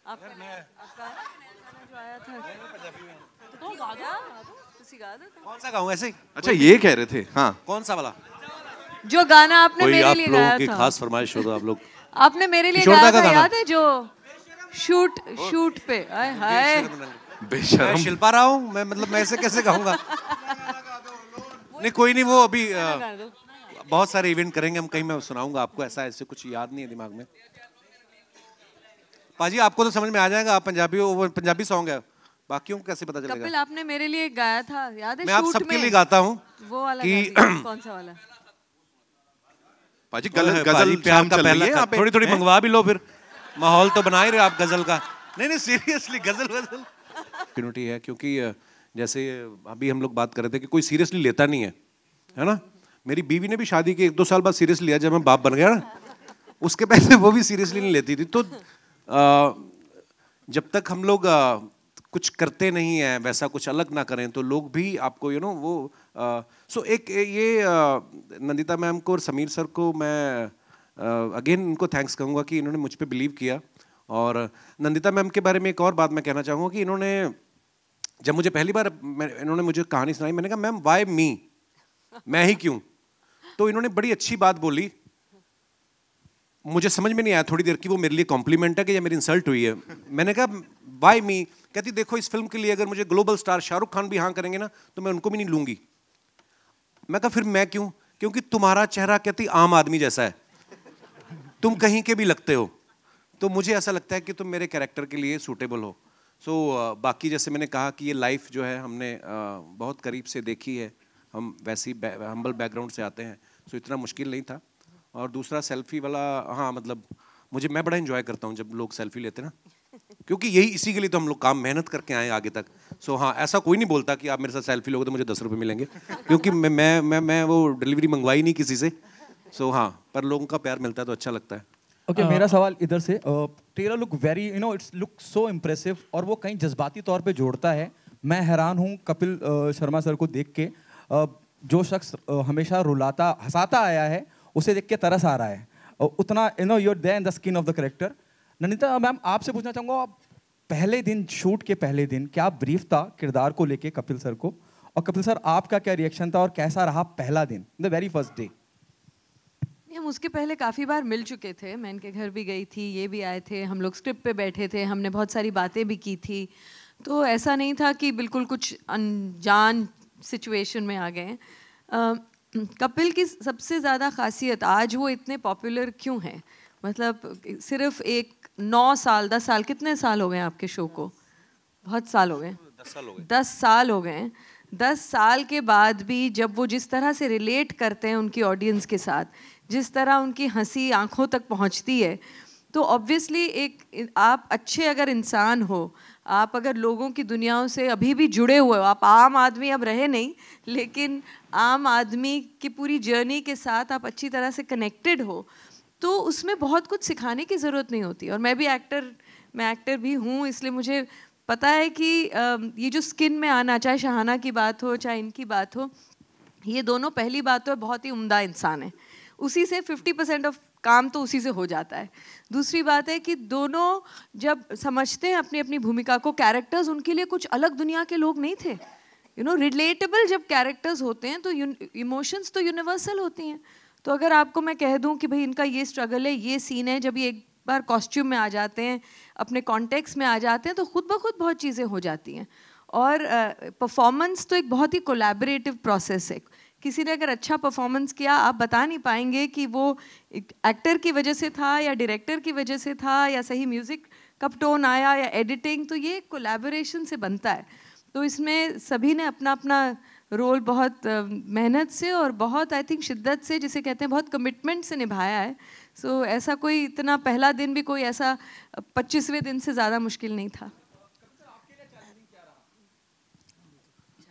जो आया था तो गा दो, किसी गा दो। कौन सा गाऊं ऐसे? अच्छा ये कह रहे थे, हाँ कौन सा वाला? जो गाना आपने कोई मेरे आप लिए लोगों गाया की था, खास फरमाइश हो तो आप लोग। आपने मेरे लिए किशोरदा गाया का था, गाना। याद है जो शूट पे? हाय हाय बेशर्म। मैं शिल्पा रहा हूँ, मैं मतलब मैं ऐसे कैसे गाऊंगा? नहीं कोई नहीं, वो अभी गा दो। बहुत सारे इवेंट करेंगे हम, कहीं मैं सुनाऊंगा आपको, ऐसा ऐसे कुछ याद नहीं है दिमाग में। पाजी आपको तो समझ में आ जाएगा, आप पंजाबी हो, वो पंजाबी सॉन्ग है, बाकियों को कैसे पता कपिल चलेगा? आपने मेरे लिए गाया था, याद है? मैं आप शूट सबके में लिए गाता हूँ वो वाला कि गा दीजिए। कौन सा वाला? पाजी पाजी गजल प्यार शाम का चल रही पहला है यहाँ पे। थोड़ी थोड़ी मंगवा भी लो, फिर माहौल तो बना ही रहे आप गजल का। नहीं नहीं सीरियसली गजल कम्युनिटी है, क्योंकि जैसे अभी हम लोग बात कर रहे थे कि कोई सीरियसली लेता नहीं है ना। मेरी बीवी ने भी शादी के 1-2 साल बाद सीरियसली लिया, जब मैं बाप बन गया ना, उसके पहले वो भी सीरियसली नहीं लेती थी। तो जब तक हम लोग कुछ करते नहीं है, वैसा कुछ अलग ना करें, तो लोग भी आपको यू नो वो सो एक ये नंदिता मैम को और समीर सर को मैं अगेन इनको थैंक्स कहूँगा कि इन्होंने मुझ पे बिलीव किया। और नंदिता मैम के बारे में एक और बात मैं कहना चाहूँगा कि इन्होंने जब मुझे पहली बार इन्होंने मुझे कहानी सुनाई, मैंने कहा मैम वाई मी, मैं ही क्यों? तो इन्होंने बड़ी अच्छी बात बोली, मुझे समझ में नहीं आया थोड़ी देर की वो मेरे लिए कॉम्प्लीमेंट है कि या मेरी इंसल्ट हुई है। मैंने कहा वाई मी? कहती देखो इस फिल्म के लिए अगर मुझे ग्लोबल स्टार शाहरुख खान भी हाँ करेंगे ना तो मैं उनको भी नहीं लूंगी। मैं कहा फिर मैं क्यों? क्योंकि तुम्हारा चेहरा कहती आम आदमी जैसा है, तुम कहीं के भी लगते हो, तो मुझे ऐसा लगता है कि तुम मेरे कैरेक्टर के लिए सूटेबल हो। सो बाकी जैसे मैंने कहा कि ये लाइफ जो है हमने बहुत करीब से देखी है, हम वैसी हम्बल बैकग्राउंड से आते हैं, सो इतना मुश्किल नहीं था। और दूसरा सेल्फी वाला, हाँ मतलब मैं बड़ा एंजॉय करता हूँ जब लोग सेल्फी लेते हैं ना, क्योंकि यही इसी के लिए तो हम लोग काम मेहनत करके आए आगे तक। सो हाँ, ऐसा कोई नहीं बोलता कि आप मेरे साथ सेल्फी लोगे तो मुझे 10 रुपये मिलेंगे, क्योंकि मैं वो डिलीवरी मंगवाई नहीं किसी से। सो हाँ, पर लोगों का प्यार मिलता है तो अच्छा लगता है। ओके, मेरा सवाल इधर से, trailer look very it's look so impressive और वो कहीं जज्बाती तौर पे जोड़ता है। मैं हैरान हूँ कपिल शर्मा सर को देख के, जो शख्स हमेशा रुलाता हंसाता आया है उसे देख के तरस आ रहा है, उतना you are there in the skin of the character. Nandita ma'am, आपसे पूछना चाहूँगा, पहले दिन, शूट के पहले दिन क्या ब्रीफ था किरदार को लेके कपिल सर को, और कपिल सर आपका क्या रिएक्शन था और कैसा रहा पहला दिन, द वेरी फर्स्ट डे? हम उसके पहले काफ़ी बार मिल चुके थे, मैं इनके घर भी गई थी, ये भी आए थे, हम लोग स्क्रिप्ट पे बैठे थे, हमने बहुत सारी बातें भी की थी, तो ऐसा नहीं था कि बिल्कुल कुछ अनजान सिचुएशन में आ गए। कपिल की सबसे ज़्यादा खासियत, आज वो इतने पॉपुलर क्यों हैं, मतलब सिर्फ एक 9 साल 10 साल, कितने साल हो गए आपके शो को? बहुत साल हो गए, 10 साल हो गए। 10 साल हो गए। 10 साल के बाद भी जब वो जिस तरह से रिलेट करते हैं उनकी ऑडियंस के साथ, जिस तरह उनकी हंसी आंखों तक पहुंचती है, तो ऑब्वियसली एक आप अच्छे अगर इंसान हो, आप अगर लोगों की दुनियाओं से अभी भी जुड़े हुए हो, आप आम आदमी अब रहे नहीं, लेकिन आम आदमी की पूरी जर्नी के साथ आप अच्छी तरह से कनेक्टेड हो, तो उसमें बहुत कुछ सिखाने की ज़रूरत नहीं होती। और मैं एक्टर भी हूँ, इसलिए मुझे पता है कि ये जो स्किन में आना, चाहे शहाना की बात हो चाहे इनकी बात हो, ये दोनों पहली बात तो बहुत ही उम्दा इंसान है, उसी से 50% ऑफ काम तो उसी से हो जाता है। दूसरी बात है कि दोनों जब समझते हैं अपनी अपनी भूमिका को, कैरेक्टर्स उनके लिए कुछ अलग दुनिया के लोग नहीं थे, रिलेटेबल जब कैरेक्टर्स होते हैं तो इमोशंस तो यूनिवर्सल होती हैं। तो अगर आपको मैं कह दूं कि भाई इनका ये स्ट्रगल है, ये सीन है, जब ये एक बार कॉस्ट्यूम में आ जाते हैं, अपने कॉन्टेक्स्ट में आ जाते हैं, तो खुद ब खुद बहुत चीज़ें हो जाती हैं। और परफॉर्मेंस तो एक बहुत ही कोलैबोरेटिव प्रोसेस है। किसी ने अगर अच्छा परफॉर्मेंस किया, आप बता नहीं पाएंगे कि वो एक्टर की वजह से था या डायरेक्टर की वजह से था या सही म्यूज़िक कब टोन आया या एडिटिंग, तो ये कोलैबोरेशन से बनता है। तो इसमें सभी ने अपना अपना रोल बहुत मेहनत से और बहुत आई थिंक शिद्दत से, जिसे कहते हैं बहुत कमिटमेंट से निभाया है। सो ऐसा कोई इतना पहला दिन भी कोई ऐसा 25वें दिन से ज़्यादा मुश्किल नहीं था।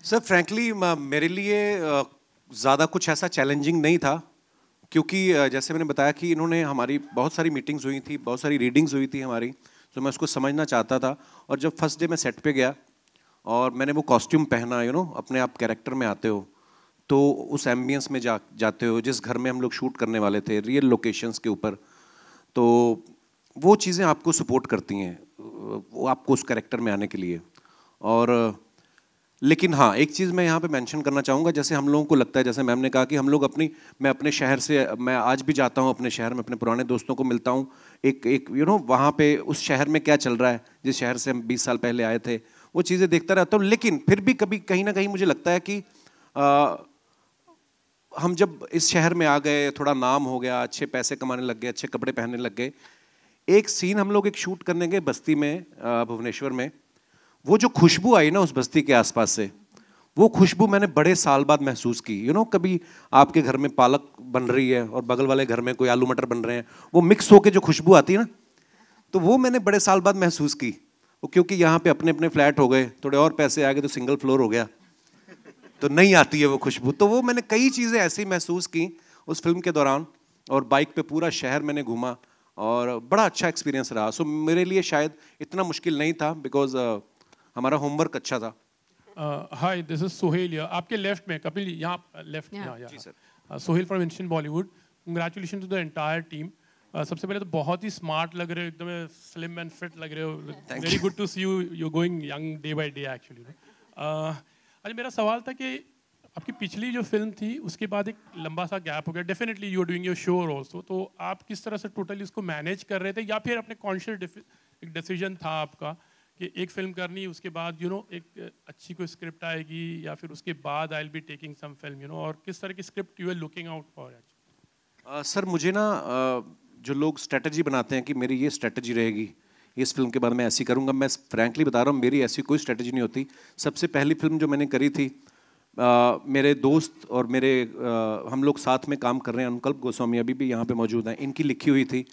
सर फ्रैंकली मेरे लिए ज़्यादा कुछ ऐसा चैलेंजिंग नहीं था, क्योंकि जैसे मैंने बताया कि इन्होंने हमारी बहुत सारी मीटिंग्स हुई थी, बहुत सारी रीडिंग्स हुई थी हमारी, तो मैं उसको समझना चाहता था। और जब फर्स्ट डे मैं सेट पे गया और मैंने वो कॉस्ट्यूम पहना, अपने आप कैरेक्टर में आते हो, तो उस एम्बियंस में जाते हो, जिस घर में हम लोग शूट करने वाले थे, रियल लोकेशंस के ऊपर, तो वो चीज़ें आपको सपोर्ट करती हैं। वो आपको उस कैरेक्टर में आने के लिए। और लेकिन हाँ, एक चीज़ मैं यहाँ पे मेंशन करना चाहूँगा, जैसे हम लोगों को लगता है, जैसे मैम ने कहा कि हम लोग मैं अपने शहर से, मैं आज भी जाता हूँ अपने शहर में, अपने पुराने दोस्तों को मिलता हूँ, एक वहाँ पे उस शहर में क्या चल रहा है, जिस शहर से हम 20 साल पहले आए थे, वो चीज़ें देखता रहता हूँ। लेकिन फिर भी कभी कहीं ना कहीं मुझे लगता है कि हम जब इस शहर में आ गए, थोड़ा नाम हो गया, अच्छे पैसे कमाने लग गए, अच्छे कपड़े पहनने लग गए, एक सीन हम लोग एक शूट करने गए बस्ती में, भुवनेश्वर में, वो जो खुशबू आई ना उस बस्ती के आसपास से, वो खुशबू मैंने बड़े साल बाद महसूस की। कभी आपके घर में पालक बन रही है और बगल वाले घर में कोई आलू मटर बन रहे हैं, वो मिक्स होके जो खुशबू आती है ना, तो वो मैंने बड़े साल बाद महसूस की। वो क्योंकि यहाँ पे अपने अपने फ्लैट हो गए, थोड़े और पैसे आ गए तो सिंगल फ्लोर हो गया, तो नहीं आती है वो खुशबू। तो वो मैंने कई चीज़ें ऐसी महसूस की उस फिल्म के दौरान, और बाइक पे पूरा शहर मैंने घूमा और बड़ा अच्छा एक्सपीरियंस रहा। सो मेरे लिए शायद इतना मुश्किल नहीं था, बिकॉज हमारा होमवर्क अच्छा था। Hi, this is Sohail. आपके लेफ्ट में कपिल, यहाँ लेफ्ट में। जी sir. Sohail from Instant Bollywood. Congratulation to the entire team. सबसे पहले तो बहुत ही स्मार्ट लग रहे हो, एकदम स्लिम एंड फिट लग रहे हो। Very good to see you, you going young day by day actually. अच्छा, मेरा सवाल था कि आपकी पिछली जो फिल्म थी उसके बाद एक लंबा सा गैप हो गया। Definitely you are doing your show also, तो आप किस तरह से टोटली उसको मैनेज कर रहे थे, या फिर अपने कॉन्शियस एक डिसीजन था आपका कि एक फिल्म करनी, उसके बाद एक अच्छी कोई स्क्रिप्ट आएगी, या फिर उसके बाद I will be taking some film, और किस तरह की script you are looking out for? Sir मुझे ना जो लोग स्ट्रेटजी बनाते हैं कि मेरी ये स्ट्रेटजी रहेगी, इस फिल्म के बाद मैं ऐसी करूँगा, मैं फ्रैंकली बता रहा हूँ, मेरी ऐसी कोई स्ट्रेटजी नहीं होती। सबसे पहली फिल्म जो मैंने करी थी, मेरे दोस्त और हम लोग साथ में काम कर रहे हैं, अनुकल्प गोस्वामी अभी भी यहाँ पे मौजूद हैं, इनकी लिखी हुई थी।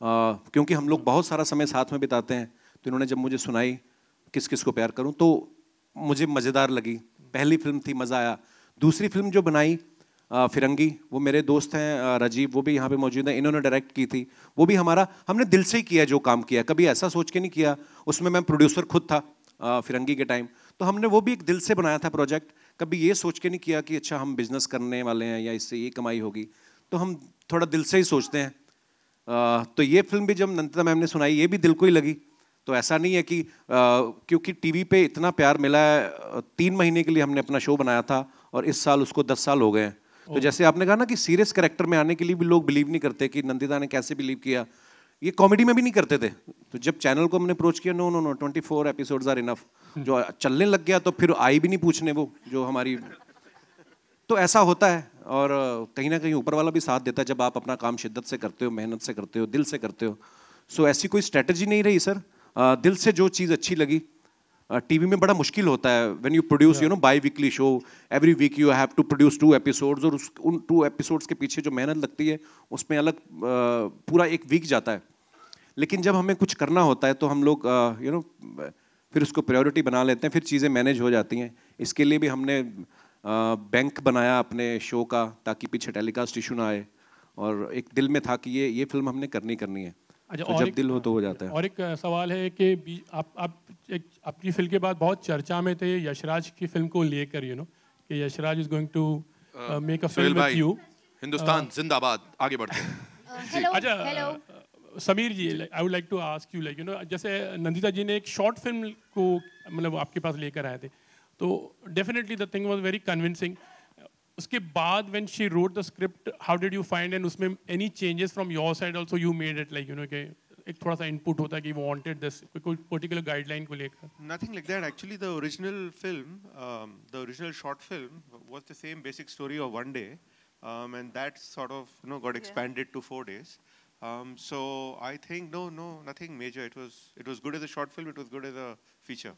क्योंकि हम लोग बहुत सारा समय साथ में बिताते हैं, तो इन्होंने जब मुझे सुनाई किस किस को प्यार करूं, तो मुझे मज़ेदार लगी। पहली फिल्म थी, मज़ा आया। दूसरी फिल्म जो बनाई फिरंगी, वो मेरे दोस्त हैं राजीव, वो भी यहाँ पे मौजूद हैं, इन्होंने डायरेक्ट की थी। वो भी हमने दिल से ही किया जो काम किया, कभी ऐसा सोच के नहीं किया। उसमें मैं प्रोड्यूसर खुद था फिरंगी के टाइम, तो हमने वो भी एक दिल से बनाया था प्रोजेक्ट। कभी ये सोच के नहीं किया कि अच्छा हम बिजनेस करने वाले हैं या इससे ये कमाई होगी, तो हम थोड़ा दिल से ही सोचते हैं। तो ये फिल्म भी जब नंदिता मैम ने सुनाई, ये भी दिल को ही लगी। तो ऐसा नहीं है कि क्योंकि टीवी पे इतना प्यार मिला है, 3 महीने के लिए हमने अपना शो बनाया था और इस साल उसको 10 साल हो गए हैं। तो जैसे आपने कहा ना कि सीरियस कैरेक्टर में आने के लिए भी लोग बिलीव नहीं करते कि नंदिता ने कैसे बिलीव किया, ये कॉमेडी में भी नहीं करते थे। तो जब चैनल को हमने अप्रोच किया, नो 24 एपिसोड्स आर इनफ, जो चलने लग गया तो फिर आई भी नहीं पूछने वो जो हमारी। तो ऐसा होता है, और कहीं ना कहीं ऊपर वाला भी साथ देता है जब आप अपना काम शिद्दत से करते हो, मेहनत से करते हो, दिल से करते हो। सो ऐसी कोई स्ट्रेटजी नहीं रही सर, दिल से जो चीज़ अच्छी लगी। टीवी में बड़ा मुश्किल होता है when you produce biweekly show, every week you have to produce 2 episodes, और उन 2 एपिसोड्स के पीछे जो मेहनत लगती है उसमें अलग पूरा एक वीक जाता है। लेकिन जब हमें कुछ करना होता है तो हम लोग फिर उसको प्रायोरिटी बना लेते हैं, फिर चीज़ें मैनेज हो जाती हैं। इसके लिए भी हमने बैंक बनाया अपने शो का, ताकि पीछे टेलीकास्ट इशू ना आए, और एक दिल में था कि ये फिल्म हमने करनी है। अच्छा, तो जब दिल हो तो हो जाता है। और एक सवाल है कि आप आपकी फिल्म के बाद बहुत चर्चा में थे यशराज की फिल्म को लेकर, कि Yash Raj is going to make a film with you. Hindustan जिंदाबाद, आगे बढ़ते हैं। अच्छा Sameer ji, I would like to ask you, जैसे नंदिता जी ने एक शॉर्ट फिल्म को मतलब आपके पास लेकर आए थे, तो definitely the thing was very convincing. उसके बाद when she wrote the script, how did you find, and उसमें any changes from your side also you made it, कि एक थोड़ा सा इनपुट होता है कि वो वांटेड दिस, कोई पर्टिकुलर गाइडलाइन को लेकर? Nothing like that. Actually, the original film, the original short film, was the same basic story of one day, and that sort of got expanded to 4 days. So I think nothing major. It was good as a short film. It was good as a feature.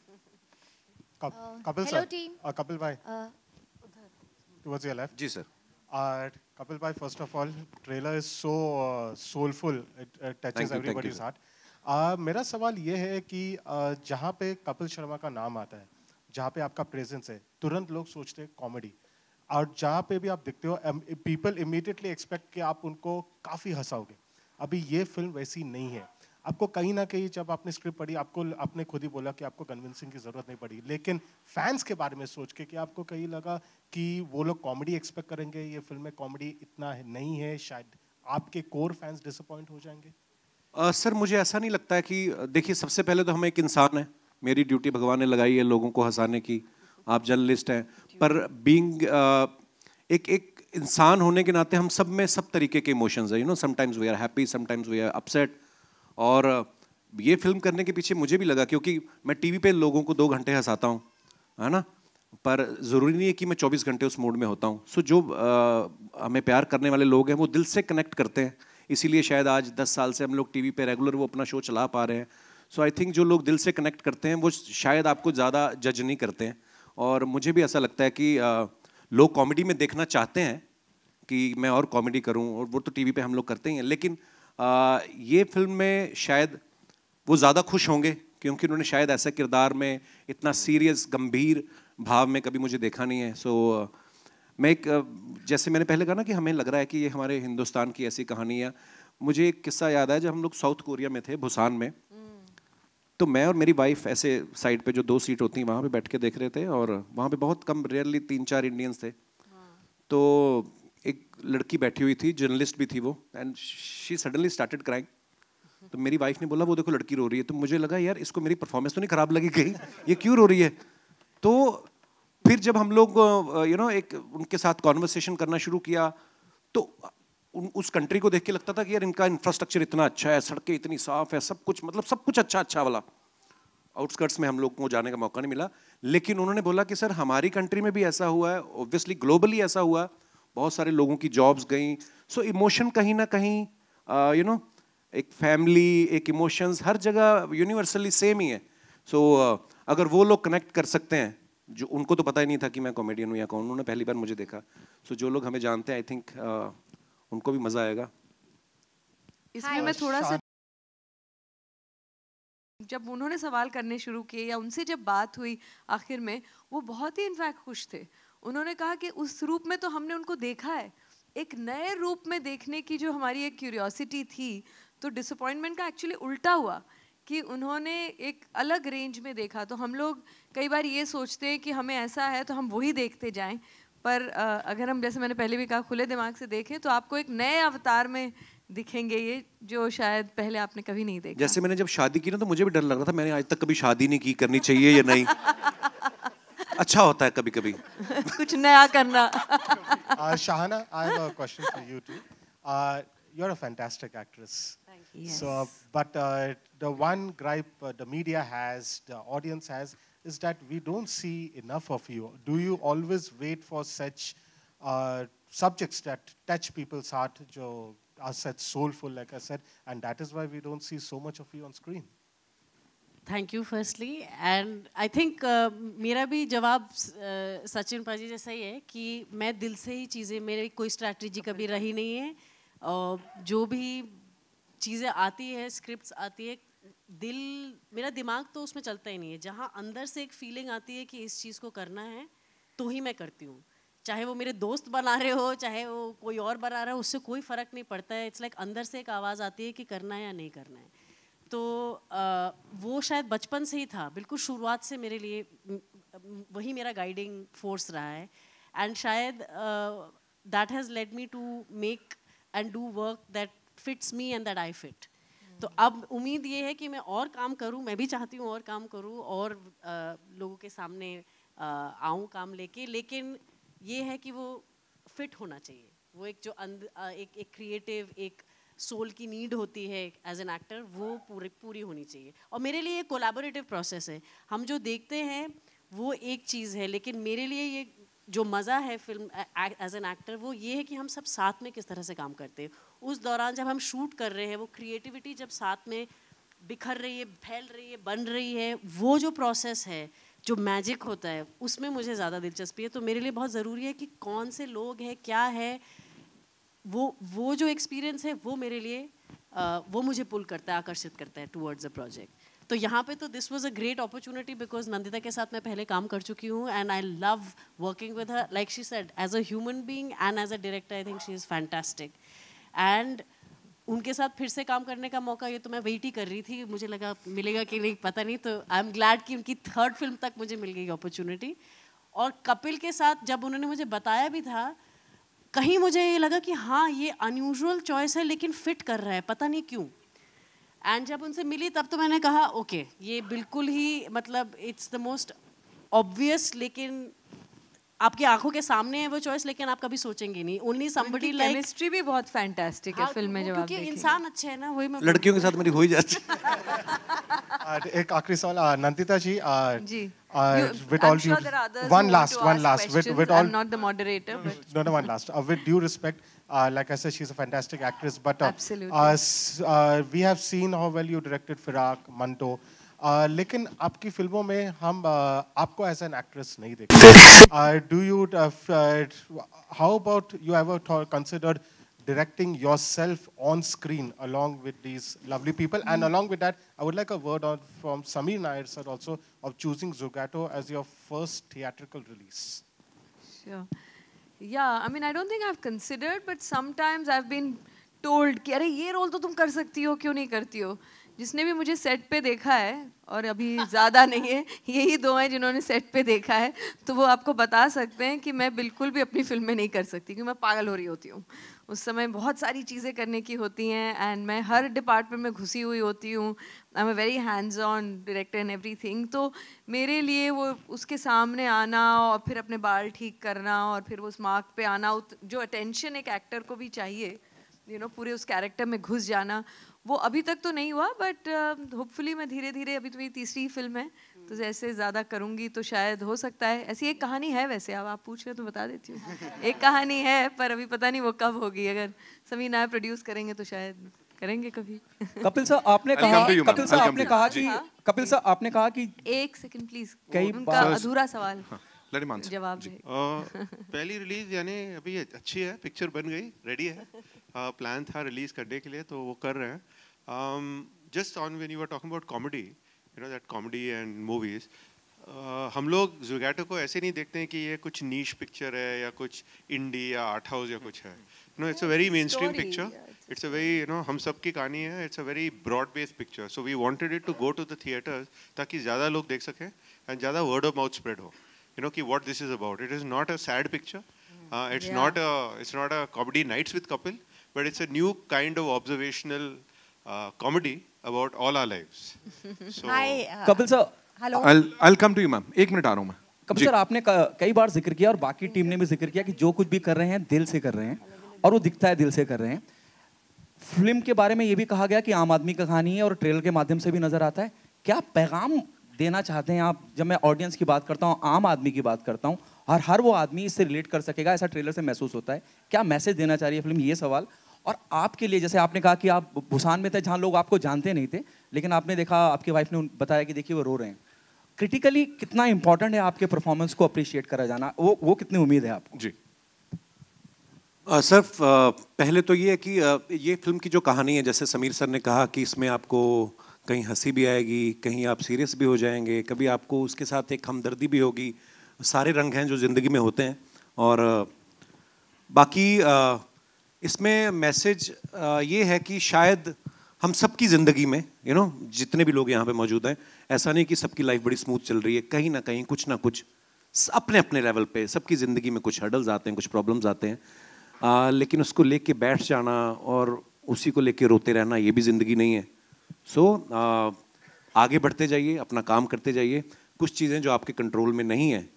Kapil Hello sir. team. Kapil bhai. Towards your left. जी sir. Kapil bhai, first of all, trailer is so soulful. It touches everybody's heart. मेरा सवाल ये है कि जहाँ पे कपिल शर्मा का नाम आता है, जहाँ पे आपका प्रेजेंस है, तुरंत लोग सोचते हैं कॉमेडी, और जहाँ पे भी आप दिखते हो, पीपल इमीडिएटली एक्सपेक्ट कि आप उनको काफ़ी हंसाओगे। अभी ये फिल्म वैसी नहीं है। आपको कहीं ना कहीं जब आपने स्क्रिप्ट पढ़ी, आपने खुद ही बोला कि आपको कन्विंसिंग की ज़रूरत नहीं पड़ी, लेकिन फैंस के बारे में सोच के कि आपको कहीं लगा कि वो लोग कॉमेडी एक्सपेक्ट करेंगे, ये फिल्म में कॉमेडी इतना नहीं है, शायद आपके कोर फैंस डिसअपॉइंट हो जाएंगे? सर मुझे ऐसा नहीं लगता है कि देखिए सबसे पहले तो हम एक इंसान है, मेरी ड्यूटी भगवान ने लगाई है लोगों को हंसाने की, आप जर्नलिस्ट हैं, पर बीइंग एक इंसान होने के नाते हम सब में सब तरीके के इमोशंस है, you know, sometimes we are happy, sometimes we are upset. और ये फिल्म करने के पीछे मुझे भी लगा, क्योंकि मैं टीवी पे लोगों को 2 घंटे हंसाता हूँ, है ना, पर ज़रूरी नहीं है कि मैं 24 घंटे उस मूड में होता हूँ। सो जो हमें प्यार करने वाले लोग हैं वो दिल से कनेक्ट करते हैं, इसीलिए शायद आज 10 साल से हम लोग टीवी पे रेगुलर वो अपना शो चला पा रहे हैं। सो आई थिंक जो लोग दिल से कनेक्ट करते हैं वो शायद आपको ज़्यादा जज नहीं करते हैं। और मुझे भी ऐसा लगता है कि लोग कॉमेडी में देखना चाहते हैं कि मैं और कॉमेडी करूं, और वो तो टीवी पे हम लोग करते ही हैं, लेकिन ये फिल्म में शायद वो ज़्यादा खुश होंगे क्योंकि उन्होंने शायद ऐसा किरदार में इतना सीरियस गंभीर भाव में कभी मुझे देखा नहीं है। सो मैं एक जैसे मैंने पहले कहा ना कि हमें लग रहा है कि ये हमारे हिंदुस्तान की ऐसी कहानी है। मुझे एक किस्सा याद है, जब हम लोग साउथ कोरिया में थे, बुसान में, तो मैं और मेरी वाइफ ऐसे साइड पे जो 2 सीट होती हैं वहाँ पे बैठ के देख रहे थे, और वहाँ पे बहुत कम, रेयरली 3-4 इंडियंस थे। तो एक लड़की बैठी हुई थी, जर्नलिस्ट भी थी वो, and she suddenly started crying. तो मेरी वाइफ ने बोला वो देखो लड़की रो रही है। तो मुझे लगा यार इसको मेरी परफॉर्मेंस तो नहीं खराब लगी कहीं, ये क्यों रो रही है। तो फिर जब हम लोग यू नो एक उनके साथ कॉन्वर्सेशन करना शुरू किया, तो उस कंट्री को देख के लगता था कि यार इनका इंफ्रास्ट्रक्चर इतना अच्छा है, सड़कें इतनी साफ है, सब कुछ, मतलब सब कुछ अच्छा वाला। आउटस्कर्ट्स में हम लोग को जाने का मौका नहीं मिला, लेकिन उन्होंने बोला कि सर हमारी कंट्री में भी ऐसा हुआ है, ऑब्वियसली ग्लोबली ऐसा हुआ, बहुत सारे लोगों की जॉब्स गई। सो इमोशन कहीं ना कहीं यू नो एक फैमिली, एक इमोशंस हर जगह यूनिवर्सली सेम ही है। सो अगर वो लोग कनेक्ट कर सकते हैं, जो उनको तो पता ही नहीं था कि मैं कॉमेडियन हूँ या कौन, उन्होंने पहली बार मुझे देखा। सो जो लोग हमें जानते हैं, आई थिंक उनको भी मजा आएगा। इसमें मैं थोड़ा सा, जब उन्होंने सवाल करने शुरू किए या उनसे जब बात हुई आखिर में, वो बहुत ही इनफैक्ट खुश थे। उन्होंने कहा कि उस रूप में तो हमने उनको देखा है, एक नए रूप में देखने की जो हमारी एक क्यूरियोसिटी थी, तो डिसअपॉइंटमेंट का एक्चुअली उल्टा हुआ कि उन्होंने एक अलग रेंज में देखा। तो हम लोग कई बार ये सोचते हैं कि हमें ऐसा है तो हम वही देखते जाएं, पर अगर हम, जैसे मैंने पहले भी कहा, खुले दिमाग से देखें तो आपको एक नए अवतार में दिखेंगे ये, जो शायद पहले आपने कभी नहीं देखा। जैसे मैंने जब शादी की ना, तो मुझे भी डर लग रहा था, मैंने आज तक कभी शादी नहीं की, करनी चाहिए या नहीं। अच्छा होता है कभी कभी कुछ नया करना। Shahana, I have a question for you too. You're a fantastic actress. Thank you. Yes. So, but the one gripe the media has, the audience has, is that we don't see enough of you. Do you always wait for such subjects that touch people's heart, jo are such soulful, like I said, and that is why we don't see so much of you on screen? Thank you firstly, and I think मेरा भी जवाब सचिन पाजी जैसा ही है कि मैं दिल से ही चीज़ें, मेरी कोई स्ट्रैटेजी कभी रही नहीं है, जो भी चीज़ें आती है, स्क्रिप्ट्स आती है, दिल, मेरा दिमाग तो उसमें चलता ही नहीं है। जहाँ अंदर से एक फीलिंग आती है कि इस चीज़ को करना है तो ही मैं करती हूँ, चाहे वो मेरे दोस्त बना रहे हो, चाहे वो कोई और बना रहा है, उससे कोई फ़र्क नहीं पड़ता है। इट्स लाइक अंदर से एक आवाज़ आती है कि करना है या नहीं करना है। तो वो शायद बचपन से ही था, बिल्कुल शुरुआत से मेरे लिए वही मेरा गाइडिंग फोर्स रहा है, एंड शायद that has led me to make and do work that fits me and that I fit. तो अब उम्मीद ये है कि मैं और काम करूं, मैं भी चाहती हूँ और काम करूं और लोगों के सामने आऊँ काम लेके, लेकिन ये है कि वो फिट होना चाहिए। वो एक जो एक क्रिएटिव, एक सोल की नीड होती है एज एन एक्टर, वो पूरी होनी चाहिए। और मेरे लिए ये कोलैबोरेटिव प्रोसेस है। हम जो देखते हैं वो एक चीज़ है, लेकिन मेरे लिए ये जो मज़ा है फिल्म एज एन एक्टर, वो ये है कि हम सब साथ में किस तरह से काम करते हैं। उस दौरान जब हम शूट कर रहे हैं, वो क्रिएटिविटी जब साथ में बिखर रही है, फैल रही है, बन रही है, वो जो प्रोसेस है, जो मैजिक होता है, उसमें मुझे ज़्यादा दिलचस्पी है। तो मेरे लिए बहुत ज़रूरी है कि कौन से लोग हैं, क्या है, वो जो एक्सपीरियंस है, वो मेरे लिए वो मुझे पुल करता है, आकर्षित करता है टुवर्ड्स द प्रोजेक्ट। तो यहाँ पे तो this was a great opportunity because Nandita के साथ मैं पहले काम कर चुकी हूँ, and I love working with her, like she said, as a human being and as a director I think she is fantastic. And उनके साथ फिर से काम करने का मौका, ये तो मैं वेट ही कर रही थी, मुझे लगा मिलेगा कि नहीं पता नहीं, तो आई एम ग्लैड कि उनकी 3rd फिल्म तक मुझे मिल गई अपॉर्चुनिटी। और कपिल के साथ जब उन्होंने मुझे बताया भी था, कहीं मुझे ये लगा कि हाँ ये अनयूजुअल चॉइस है लेकिन फिट कर रहा है, पता नहीं क्यों। एंड जब उनसे मिली तब तो मैंने कहा ओके ये बिल्कुल ही मतलब इट्स द मोस्ट ऑब्वियस, लेकिन आपकी आंखों के सामने है वो चॉइस, लेकिन आप कभी सोचेंगे नहीं. ओनली समबडी लाइक केमिस्ट्री भी बहुत फैंटास्टिक है फिल्म में. जब आप क्योंकि इंसान अच्छे है ना, वही मैं लड़कियों के साथ मेरी हो ही जाती. एक आखिरी सवाल नंदिता जी. जी. With all due, one last. With all, I'm not the moderator, but no, one last. With due respect, like I said, she's a fantastic actress. But absolutely, we have seen how well you directed Firak, Manto. लेकिन आपकी फिल्मों में हम आपको as an actress नहीं देखते. Do you how about you ever considered directing yourself on screen along with these lovely people? And along with that, I would like a word from Sameer Nair sir also of choosing Zugato as your first theatrical release. Sure. Yeah, I mean I don't think I've considered, but sometimes I've been told कि अरे ये role तो तुम कर सकती हो, क्यों नहीं करती हो. जिसने भी मुझे सेट पे देखा है, और अभी ज़्यादा नहीं है, यही दो हैं जिन्होंने सेट पे देखा है, तो वो आपको बता सकते हैं कि मैं बिल्कुल भी अपनी फिल्म में नहीं कर सकती, क्योंकि मैं पागल हो रही होती हूँ. उस समय बहुत सारी चीज़ें करने की होती हैं, एंड मैं हर डिपार्टमेंट में घुसी हुई होती हूँ. I am a very hands on director and everything. तो मेरे लिए वो उसके सामने आना और फिर अपने बाल ठीक करना और फिर वो उस मार्क पे आना, जो अटेंशन एक एक्टर को भी चाहिए, पूरे उस कैरेक्टर में घुस जाना, वो अभी तक तो नहीं हुआ. बट होपफुली मैं धीरे धीरे, अभी तो मेरी तीसरी फिल्म है, तो जैसे ज़्यादा करूँगी तो शायद हो सकता है. ऐसी एक कहानी है वैसे, अब आप पूछ रहे तो बता देती हूँ. एक कहानी है, पर अभी पता नहीं वो कब होगी. अगर समीर नायर प्रोड्यूस करेंगे तो शायद करेंगे कभी. कपिल सर आपने कहा कि एक सेकंड प्लीज, उनका अधूरा सवाल जवाब है. पहली रिलीज यानी अभी अच्छी है, पिक्चर बन गई, रेडी है. प्लान था रिलीज करने के लिए, तो वो कर रहे हैं. Just on when you were talking about comedy, you know that comedy and movies, हम लोग जुगैटो को ऐसे नहीं देखते हैं कि ये कुछ नीश पिक्चर है या कुछ इंडी या आर्ट हाउस या कुछ है. No, it's a very mainstream picture. It's a very हम सब की कहानी है. It's a very broad based picture. So we wanted it to go to the theatres ताकि ज़्यादा लोग देख सकें एंड ज़्यादा वर्ड ऑफ माउथ स्प्रेड हो. कि what this is about. It is not a sad picture. It's not a comedy nights with Kapil, but it's a new kind of observational comedy about all our lives. So, Hi, Kapil sir. Hello. I'll come to you, ma'am. 1 minute आ रहा हूँ मैं. Kapil sir आपने कई बार जिक्र किया और बाकी team ने भी जिक्र किया कि जो कुछ भी कर रहे हैं दिल से कर रहे हैं, और वो दिखता है दिल से कर रहे हैं. फिल्म के बारे में ये भी कहा गया कि आम आदमी का कहानी है और ट्रेलर के माध्यम से भी नजर आता है. क्या पैगाम देना चाहते हैं आप? जब मैं ऑडियंस की बात करता हूँ, आम आदमी की बात करता हूँ, और हर वो आदमी इससे रिलेट कर सकेगा, ऐसा ट्रेलर से महसूस होता है. क्या मैसेज देना चाह रही है फिल्म, ये सवाल. और आपके लिए, जैसे आपने कहा कि आप बुसान में थे जहाँ लोग आपको जानते नहीं थे, लेकिन आपने देखा, आपकी वाइफ ने बताया कि देखिए वो रो रहे हैं. क्रिटिकली कितना इंपॉर्टेंट है आपके परफॉर्मेंस को अप्रिशिएट करा जाना, वो कितनी उम्मीद है आपको? जी सर, पहले तो ये है कि ये फिल्म की जो कहानी है, जैसे समीर सर ने कहा कि इसमें आपको कहीं हंसी भी आएगी, कहीं आप सीरियस भी हो जाएंगे, कभी आपको उसके साथ एक हमदर्दी भी होगी. सारे रंग हैं जो ज़िंदगी में होते हैं. और बाकी इसमें मैसेज ये है कि शायद हम सबकी ज़िंदगी में जितने भी लोग यहाँ पे मौजूद हैं, ऐसा नहीं कि सबकी लाइफ बड़ी स्मूथ चल रही है. कहीं ना कहीं कुछ ना कुछ अपने अपने लेवल पे सबकी ज़िंदगी में कुछ हर्डल्स आते हैं, कुछ प्रॉब्लम्स आते हैं. लेकिन उसको लेके बैठ जाना और उसी को लेके रोते रहना, ये भी ज़िंदगी नहीं है. सो आगे बढ़ते जाइए, अपना काम करते जाइए. कुछ चीज़ें जो आपके कंट्रोल में नहीं है,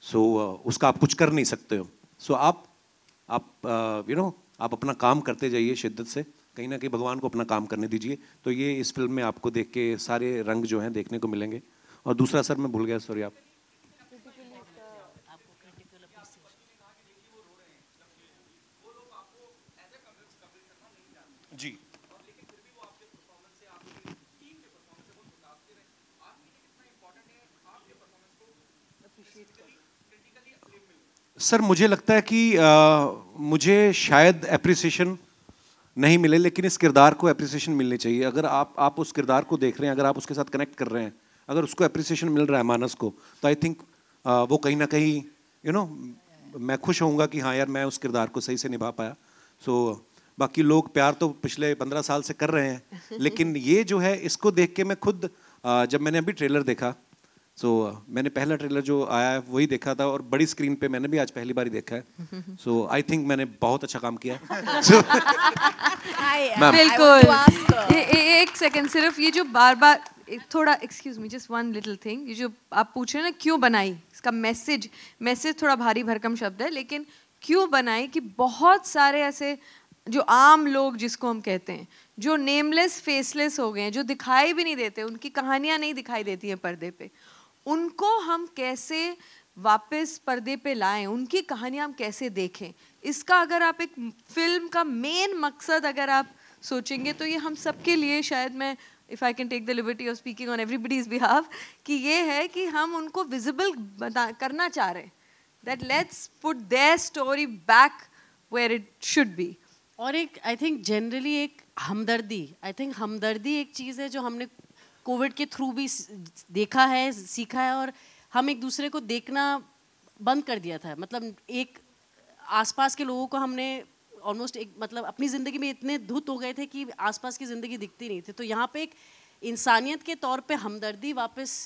उसका आप कुछ कर नहीं सकते हो. आप अपना काम करते जाइए शिद्दत से. कहीं ना कहीं भगवान को अपना काम करने दीजिए. तो ये इस फिल्म में आपको देख के सारे रंग जो हैं देखने को मिलेंगे. और दूसरा सर मैं भूल गया, सॉरी. आप जी सर, मुझे लगता है कि मुझे शायद एप्रिसिएशन नहीं मिले, लेकिन इस किरदार को एप्रिसिएशन मिलनी चाहिए. अगर आप उस किरदार को देख रहे हैं, अगर आप उसके साथ कनेक्ट कर रहे हैं, अगर उसको एप्रिसिएशन मिल रहा है मानस को, तो आई थिंक वो कहीं ना कहीं मैं खुश होऊंगा कि हाँ यार, मैं उस किरदार को सही से निभा पाया. बाकी लोग प्यार तो पिछले 15 साल से कर रहे हैं, लेकिन ये जो है, इसको देख के मैं खुद, जब मैंने अभी ट्रेलर देखा, मैंने पहला ट्रेलर जो आया है वही देखा था, और बड़ी स्क्रीन पे मैंने भी आज पहली बार ही देखा है. आई थिंक मैंने बहुत अच्छा काम किया है. बिल्कुल। एक सेकंड सिर्फ, ये जो बार बार थोड़ा excuse me, just one little thing, ये जो आप पूछ रहे हैं ना क्यों बनाई, इसका मैसेज थोड़ा भारी भरकम शब्द है, लेकिन क्यों बनाई कि बहुत सारे ऐसे जो आम लोग जिसको हम कहते हैं, जो नेमलेस फेसलेस हो गए हैं, जो दिखाई भी नहीं देते, उनकी कहानियां नहीं दिखाई देती हैं पर्दे पे, उनको हम कैसे वापस पर्दे पे लाएं, उनकी कहानियां हम कैसे देखें, इसका अगर आप एक फिल्म का मेन मकसद अगर आप सोचेंगे तो ये हम सबके लिए, शायद मैं if I can take the liberty of speaking on everybody's behalf, कि ये है कि हम उनको विजिबल करना चाह रहे हैं, that let's put their story back where it should be. और एक आई थिंक जनरली एक हमदर्दी, आई थिंक हमदर्दी एक चीज़ है जो हमने कोविड के थ्रू भी देखा है, सीखा है, और हम एक दूसरे को देखना बंद कर दिया था। मतलब एक आसपास के लोगों को हमने ऑलमोस्ट एक मतलब अपनी ज़िंदगी में इतने धुत हो गए थे कि आसपास की ज़िंदगी दिखती नहीं थी। तो यहाँ पे एक इंसानियत के तौर पे हमदर्दी वापस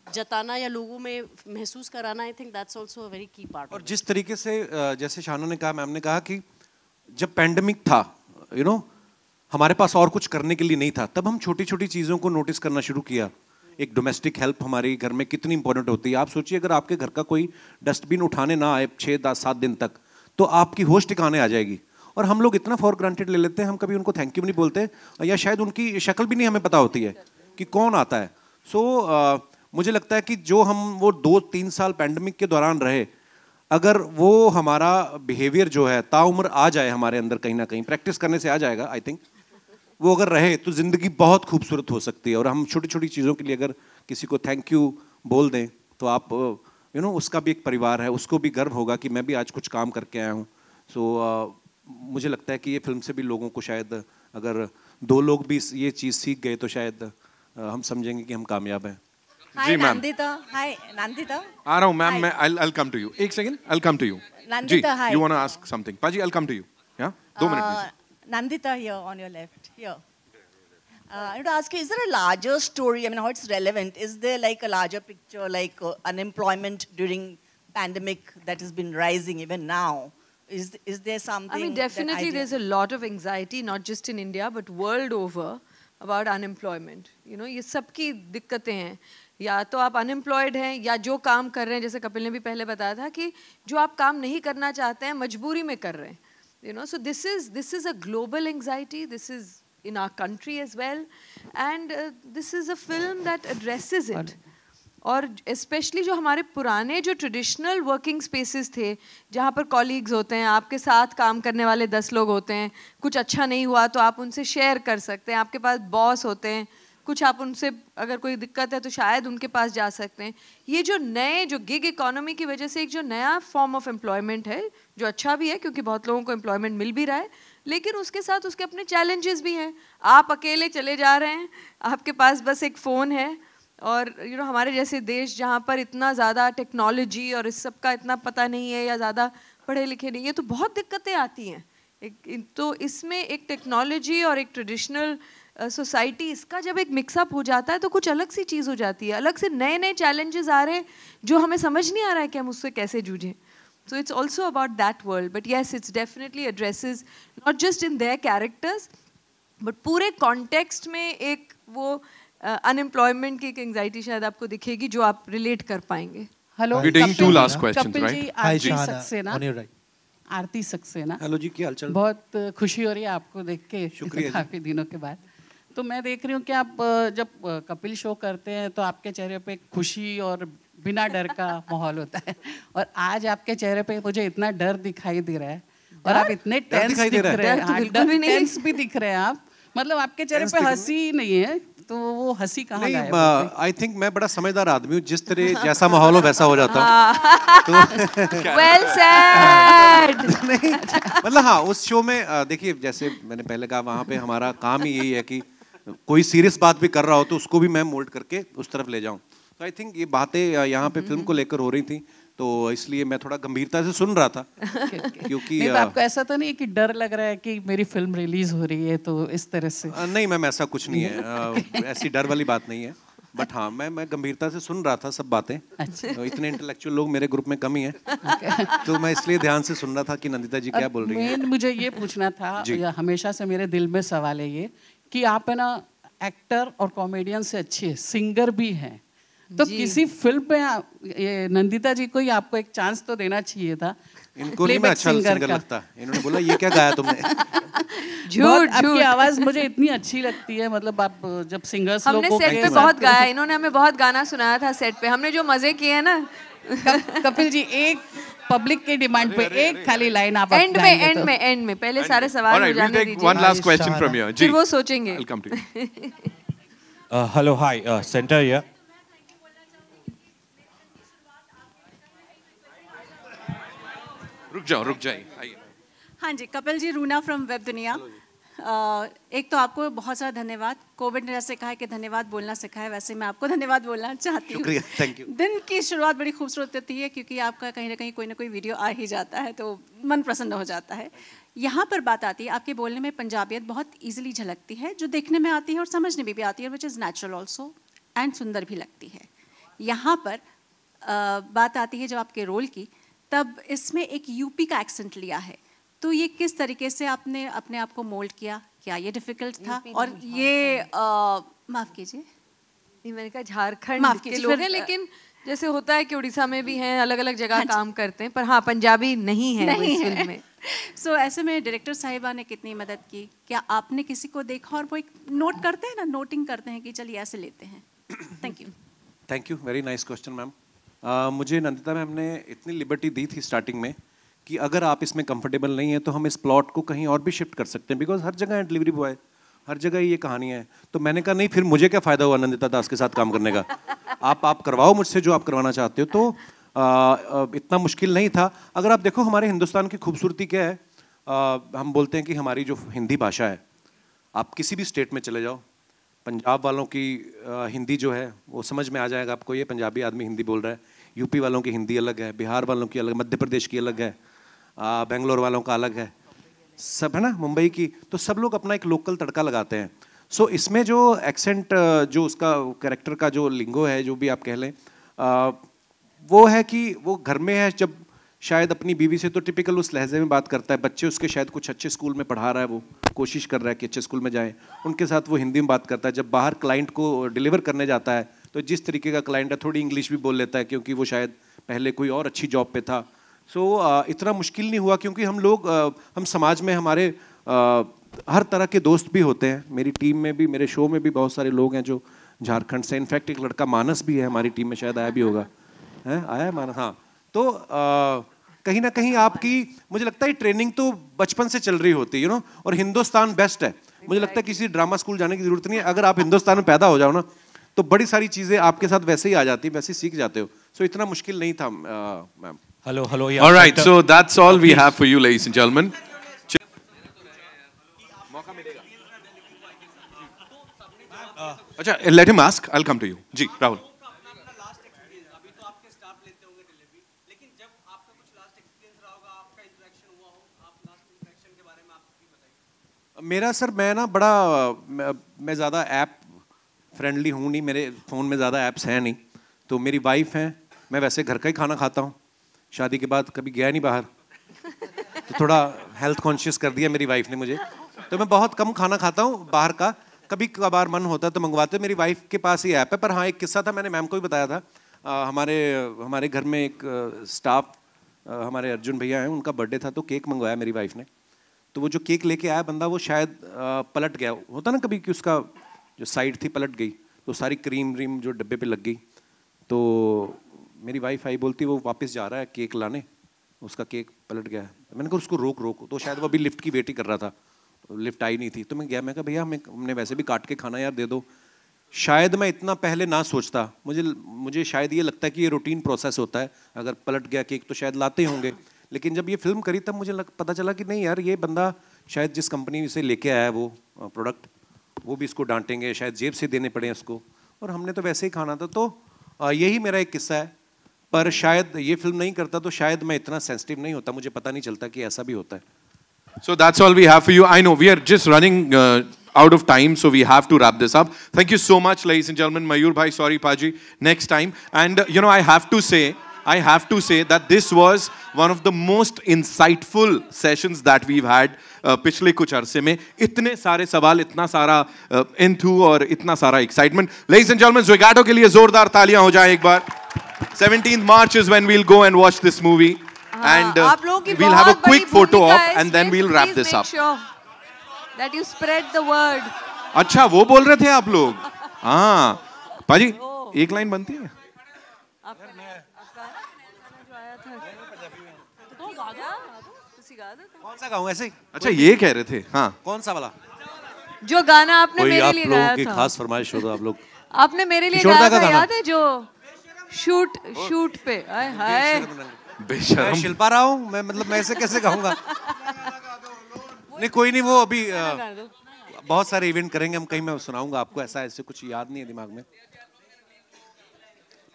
जताना या लोगों में महसूस कराना, I think that's also a very की पार्ट। और जिस तरीके से जैसे शाना ने कहा, मैम ने कहा कि जब पैंडेमिक था, यू नो, हमारे पास और कुछ करने के लिए नहीं था, तब हम छोटी छोटी चीज़ों को नोटिस करना शुरू किया। एक डोमेस्टिक हेल्प हमारे घर में कितनी इंपॉर्टेंट होती है। आप सोचिए अगर आपके घर का कोई डस्टबिन उठाने ना आए 6-7 दिन तक, तो आपकी होश ठिकाने आ जाएगी। और हम लोग इतना फॉर ग्रांटेड ले लेते हैं, हम कभी उनको थैंक यू भी नहीं बोलते, या शायद उनकी शक्ल भी नहीं हमें पता होती है कि कौन आता है। सो मुझे लगता है कि जो हम वो 2-3 साल पैंडेमिक के दौरान रहे, अगर वो हमारा बिहेवियर जो है ताउम्र आ जाए हमारे अंदर, कहीं ना कहीं प्रैक्टिस करने से आ जाएगा, आई थिंक वो अगर रहे तो ज़िंदगी बहुत खूबसूरत हो सकती है। और हम छोटी छोटी चीज़ों के लिए अगर किसी को थैंक यू बोल दें तो आप यू नो, उसका भी एक परिवार है, उसको भी गर्व होगा कि मैं भी आज कुछ काम करके आया हूँ। सो मुझे लगता है कि ये फिल्म से भी लोगों को शायद, अगर 2 लोग भी ये चीज़ सीख गए तो शायद हम समझेंगे कि हम कामयाब हैं। जी मैम। हाय नंदिता। आ रहा हूँ मैम, मैं I'll come to you. एक second, I'll come to you. Nandita, hi. You want to ask something? Paji, I'll come to you. Yeah, 2 minutes. Please. Nandita here on your left. Here. I want to ask you, is there a larger story? I mean, how it's relevant? Is there like a larger picture, like unemployment during pandemic that has been rising even now? Is there something? I mean, definitely there's a lot of anxiety, not just in India, but world over about unemployment. You know, ये सबकी दिक्कतें हैं। या तो आप unemployed हैं, या जो काम कर रहे हैं, जैसे कपिल ने भी पहले बताया था कि जो आप काम नहीं करना चाहते हैं मजबूरी में कर रहे हैं। You know, so this is a global anxiety. This is in our country as well, and this is a film that addresses it. और especially जो हमारे पुराने जो ट्रेडिशनल वर्किंग स्पेसेस थे, जहाँ पर कॉलीग्स होते हैं, आपके साथ काम करने वाले 10 लोग होते हैं, कुछ अच्छा नहीं हुआ तो आप उनसे शेयर कर सकते हैं, आपके पास बॉस होते हैं, कुछ आप उनसे अगर कोई दिक्कत है तो शायद उनके पास जा सकते हैं। ये जो नए जो गिग इकोनॉमी की वजह से एक जो नया फॉर्म ऑफ एम्प्लॉयमेंट है, जो अच्छा भी है क्योंकि बहुत लोगों को एम्प्लॉयमेंट मिल भी रहा है, लेकिन उसके साथ उसके अपने चैलेंजेस भी हैं। आप अकेले चले जा रहे हैं, आपके पास बस एक फ़ोन है, और यू नो हमारे जैसे देश जहाँ पर इतना ज़्यादा टेक्नोलॉजी और इस सब का इतना पता नहीं है, या ज़्यादा पढ़े लिखे नहीं है, तो बहुत दिक्कतें आती हैं। तो इसमें एक टेक्नोलॉजी और एक ट्रेडिशनल सोसाइटी, इसका जब एक मिक्सअप हो जाता है तो कुछ अलग सी चीज़ हो जाती है, अलग से नए नए चैलेंजेस आ रहे हैं जो हमें समझ नहीं आ रहा है कि हम उससे कैसे जूझें। So it's also about that world, but yes, it's definitely addresses not just in their characters, but पूरे context में एक वो unemployment की एक anxiety शायद आपको दिखेगी जो आप relate कर पाएंगे। Hello. We're taking 2 last questions, Kapil right? जी, Aarti Saxena. on your right. Aarti Saxena. Hello ji, क्या हालचाल? बहुत खुशी हो रही है आपको देख के, शुक्रिया काफी दिनों के बाद। तो मैं देख रही हूँ कि आप जब कपिल शो करते हैं तो आपके चेहरे पे खुशी और बिना डर का माहौल होता है, और आज आपके चेहरे पे मुझे इतना डर दिखाई दे रहा है, और आप इतने टेंस दिख रहे हैं, टेंस भी दिख रहे हैं आप, मतलब आपके चेहरे पे हंसी नहीं है, तो वो हंसी कहाँ गायब हो गई? आई थिंक मैं बड़ा समझदार आदमी हूँ, जिस तरह जैसा माहौल हो वैसा हो जाता हूँ। Well said. नहीं, मतलब हाँ, उस शो में देखिए, जैसे मैंने पहले कहा, वहाँ पे हमारा काम ही यही है कि कोई सीरियस बात भी कर रहा हो तो उसको भी मैं मोल्ड करके उस तरफ ले जाऊँ। तो आई थिंक ये बातें यहाँ पे फिल्म को लेकर हो रही थी, तो इसलिए मैं थोड़ा गंभीरता से सुन रहा था। क्योंकि नहीं, तो आपको ऐसा तो नहीं कि डर लग रहा है कि मेरी फिल्म रिलीज हो रही है तो इस तरह से? नहीं मैम, ऐसा कुछ नहीं है, ऐसी डर वाली बात नहीं है। बट हाँ मैं गंभीरता से सुन रहा था सब बातें। अच्छा। तो इतने इंटेलेक्चुअल लोग मेरे ग्रुप में कम ही हैं। तो मैं इसलिए ध्यान से सुन रहा था कि नंदिता जी क्या बोल रही हैं। मुझे ये पूछना था, हमेशा से मेरे दिल में सवाल है ये कि आप है ना एक्टर और कॉमेडियन से अच्छी है, सिंगर भी हैं, तो किसी फिल्म पे ये नंदिता जी को ही आपको एक चांस तो देना चाहिए था। इनको नहीं मैं अच्छा सिंगर लगता, इन्होंने बोला ये क्या गाया तुमने। झूठ आपकी आवाज मुझे इतनी अच्छी लगती है, मतलब आप जब सिंगर्स लोग हमने सेट पे बहुत गाया, इन्होंने हमें बहुत गाना सुनाया था सेट पे, हमने जो मजे किए हैं ना। कपिल जी एक पब्लिक की डिमांड पे एक खाली लाइन आप एंड में पहले सारे सवाल हो जाने दीजिए। One last question from you. फिर वो सोचेंगे। Welcome to you. Hello, hi, Center here. रुक जाइए आइए। हाँ जी, कपिल जी, रूना फ्रॉम वेब दुनिया। एक तो आपको बहुत सारा धन्यवाद, कोविड ने जैसे कहा है कि धन्यवाद बोलना सिखाया, वैसे मैं आपको धन्यवाद बोलना चाहती हूँ। शुक्रिया, थैंक यू। दिन की शुरुआत बड़ी खूबसूरत होती है क्योंकि आपका कहीं ना कोई वीडियो आ ही जाता है तो मन प्रसन्न हो जाता है। यहाँ पर बात आती है, आपके बोलने में पंजाबियत बहुत ईजिली झलकती है, जो देखने में आती है और समझने में भी आती है, which is natural also and सुंदर भी लगती है। यहाँ पर बात आती है जब आपके रोल की, तब इसमें एक यूपी का एक्सेंट लिया है, तो ये किस तरीके से आपने अपने आप को मोल्ड किया? क्या ये डिफिकल्ट था? और ये माफ कीजिए, मैंने कहा झारखंड के लोग हैं, लेकिन जैसे होता है कि उड़ीसा में भी हैं, अलग अलग जगह काम करते हैं, पर हाँ पंजाबी नहीं है इस फिल्म में। सो ऐसे में डायरेक्टर साहिबा ने कितनी मदद की? क्या आपने किसी को देखा और वो एक नोट करते हैं ना, नोटिंग करते हैं कि चलिए ऐसे लेते हैं? Thank you, very nice question ma'am. मुझे नंदिता मैम ने इतनी लिबर्टी दी थी स्टार्टिंग में कि अगर आप इसमें कंफर्टेबल नहीं है तो हम इस प्लॉट को कहीं और भी शिफ्ट कर सकते हैं, बिकॉज हर जगह डिलीवरी बॉय, हर जगह ये कहानी है। तो मैंने कहा नहीं, फिर मुझे क्या फ़ायदा हुआ नंदिता दास के साथ काम करने का। आप करवाओ मुझसे जो आप करवाना चाहते हो। तो इतना मुश्किल नहीं था। अगर आप देखो हमारे हिंदुस्तान की खूबसूरती क्या है, हम बोलते हैं कि हमारी जो हिंदी भाषा है, आप किसी भी स्टेट में चले जाओ, पंजाब वालों की हिंदी जो है वो समझ में आ जाएगा आपको, ये पंजाबी आदमी हिंदी बोल रहा है। यूपी वालों की हिंदी अलग है, बिहार वालों की अलग, मध्य प्रदेश की अलग है, बेंगलोर वालों का अलग है, सब है ना, मुंबई की। तो सब लोग अपना एक लोकल तड़का लगाते हैं। सो इसमें जो एक्सेंट, जो उसका कैरेक्टर का जो लिंगो है, जो भी आप कह लें, वो है कि वो घर में है, जब शायद अपनी बीवी से तो टिपिकल उस लहजे में बात करता है, बच्चे उसके शायद कुछ अच्छे स्कूल में पढ़ा रहा है, वो कोशिश कर रहा है कि अच्छे स्कूल में जाएं, उनके साथ वो हिंदी में बात करता है। जब बाहर क्लाइंट को डिलीवर करने जाता है तो जिस तरीके का क्लाइंट है, थोड़ी इंग्लिश भी बोल लेता है क्योंकि वो शायद पहले कोई और अच्छी जॉब पे था। सो इतना मुश्किल नहीं हुआ क्योंकि हम लोग, हम समाज में हमारे हर तरह के दोस्त भी होते हैं। मेरी टीम में भी, मेरे शो में भी बहुत सारे लोग हैं जो झारखंड से, इनफैक्ट एक लड़का मानस भी है हमारी टीम में, शायद आया भी होगा, है आया है मानस, हाँ। तो कहीं ना कहीं आपकी, मुझे लगता है ट्रेनिंग तो बचपन से चल रही होती है, यू नो। और हिंदुस्तान बेस्ट है, मुझे लगता है किसी ड्रामा स्कूल जाने की जरूरत नहीं है। अगर आप हिंदुस्तान में पैदा हो जाओ ना, तो बड़ी सारी चीजें आपके साथ वैसे ही आ जाती है, वैसे ही सीख जाते हो। सो इतना मुश्किल नहीं था ma'am. Hello. All right, so that's all we have for you, ladies and gentlemen. अच्छा, let him ask. I'll come to you. जी, राहुल। मेरा सर, मैं ना बड़ा, मैं ज़्यादा ऐप फ्रेंडली हूँ नहीं, मेरे फ़ोन में ज़्यादा ऐप्स हैं नहीं। तो मेरी वाइफ हैं, मैं वैसे घर का ही खाना खाता हूँ, शादी के बाद कभी गया नहीं बाहर, तो थोड़ा हेल्थ कॉन्शियस कर दिया मेरी वाइफ ने मुझे। तो मैं बहुत कम खाना खाता हूँ बाहर का, कभी कभार मन होता है तो मंगवाते। मेरी वाइफ के पास ही ऐप है। पर हाँ, एक किस्सा था, मैंने मैम को भी बताया था। हमारे घर में एक स्टाफ, हमारे अर्जुन भैया हैं, उनका बर्थडे था, तो केक मंगवाया मेरी वाइफ ने। तो वो जो केक लेके आया बंदा, वो शायद पलट गया, होता ना कभी कि उसका जो साइड थी पलट गई, तो सारी क्रीम व्रीम जो डब्बे पे लग गई। तो मेरी वाइफ आई, बोलती वो वापस जा रहा है केक लाने, उसका केक पलट गया है। मैंने कहा उसको रोक। तो शायद वो अभी लिफ्ट की वेट ही कर रहा था, लिफ्ट आई नहीं थी। तो मैं गया, मैं कहा भैया हमने वैसे भी काट के खाना यार दे दो। शायद मैं इतना पहले ना सोचता, मुझे शायद ये लगता है कि ये रूटीन प्रोसेस होता है, अगर पलट गया केक तो शायद लाते होंगे। लेकिन जब ये फिल्म करी तब मुझे पता चला कि नहीं यार, ये बंदा शायद जिस कंपनी से लेके आया है वो प्रोडक्ट, वो भी इसको डांटेंगे, शायद जेब से देने पड़े उसको, और हमने तो वैसे ही खाना था। तो यही मेरा एक किस्सा है। पर शायद ये फिल्म नहीं करता तो शायद मैं इतना सेंसिटिव नहीं होता, मुझे पता नहीं चलता कि ऐसा भी होता है। So that's all we have for you. I know we are just running out of time, so we have to wrap this up. Thank you so much, ladies and gentlemen. Mayur bhai, sorry Paji, next time. And you know, I have to say that this was one of the most insightful sessions that we've had पिछले कुछ अरसे में. इतने सारे सवाल, इतना सारा into और इतना सारा excitement. Ladies and gentlemen, Zogato के लिए जोरदार तालियां हो जाएं एक बार. 17th March is when we'll go and watch this movie. And we'll have a quick photo op and then we'll wrap this up. That you spread the word. अच्छा, वो बोल रहे थे आप लोग. हाँ, पाजी, एक लाइन बनती है. कौन सा गाऊं ऐसे? अच्छा, ये कह रहे थे. हाँ. कौन सा वाला? जो गाना आपने मेरे लिए गाया था. आप लोगों की खास फरमाइश हो तो आप लोग. आपने मेरे लिए गाया था, याद है जो शूट पे. हाय. बेशर्म. शिल्पा रहा हूँ मैं, मतलब मैं ऐसे कैसे गाऊंगा? नहीं, कोई नहीं, वो अभी बहुत सारे इवेंट करेंगे हम, कहीं मैं सुनाऊंगा आपको. ऐसे कुछ याद नहीं है दिमाग में.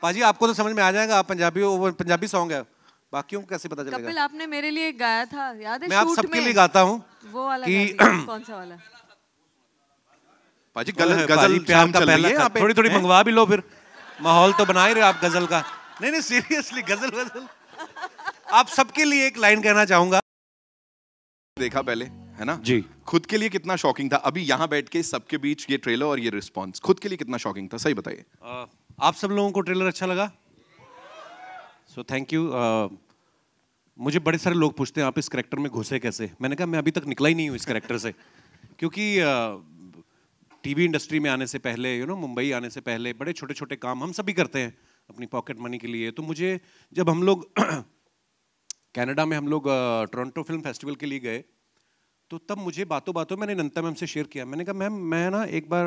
पाजी, आपको तो समझ में आ जाएगा, आप पंजाबी हो, वो पंजाबी सॉन्ग है. बाकियों को कैसे पता चलेगा? कपिल, आपने मेरे लिए गाया था, याद है? मैं आप सबके लिए गाता हूँ. वो वाला कौन सा वाला? पाजी, गजल प्यार का पहला. थोड़ी मंगवा भी लो, फिर माहौल तो बना ही रहे आप गजल का. नहीं, सीरियसली गजल. आप सबके लिए एक लाइन कहना चाहूंगा. देखा पहले, है ना जी? खुद के लिए कितना शॉकिंग था. अभी यहाँ बैठ के सबके बीच ये ट्रेलर और ये रिस्पॉन्स, खुद के लिए कितना शॉकिंग था, सही बताइए. आप सब लोगों को ट्रेलर अच्छा लगा? सो थैंक यू. मुझे बड़े सारे लोग पूछते हैं आप इस कैरेक्टर में घुसे कैसे. मैंने कहा मैं अभी तक निकला ही नहीं हूँ इस कैरेक्टर से, क्योंकि टीवी इंडस्ट्री में आने से पहले, मुंबई आने से पहले बड़े छोटे छोटे काम हम सभी करते हैं अपनी पॉकेट मनी के लिए. तो मुझे जब हम लोग कनाडा में हम लोग टोरंटो फिल्म फेस्टिवल के लिए गए, तो तब मुझे बातों बातों मैंने नंदिता मैम से शेयर किया. मैंने कहा मैम, मैं ना एक बार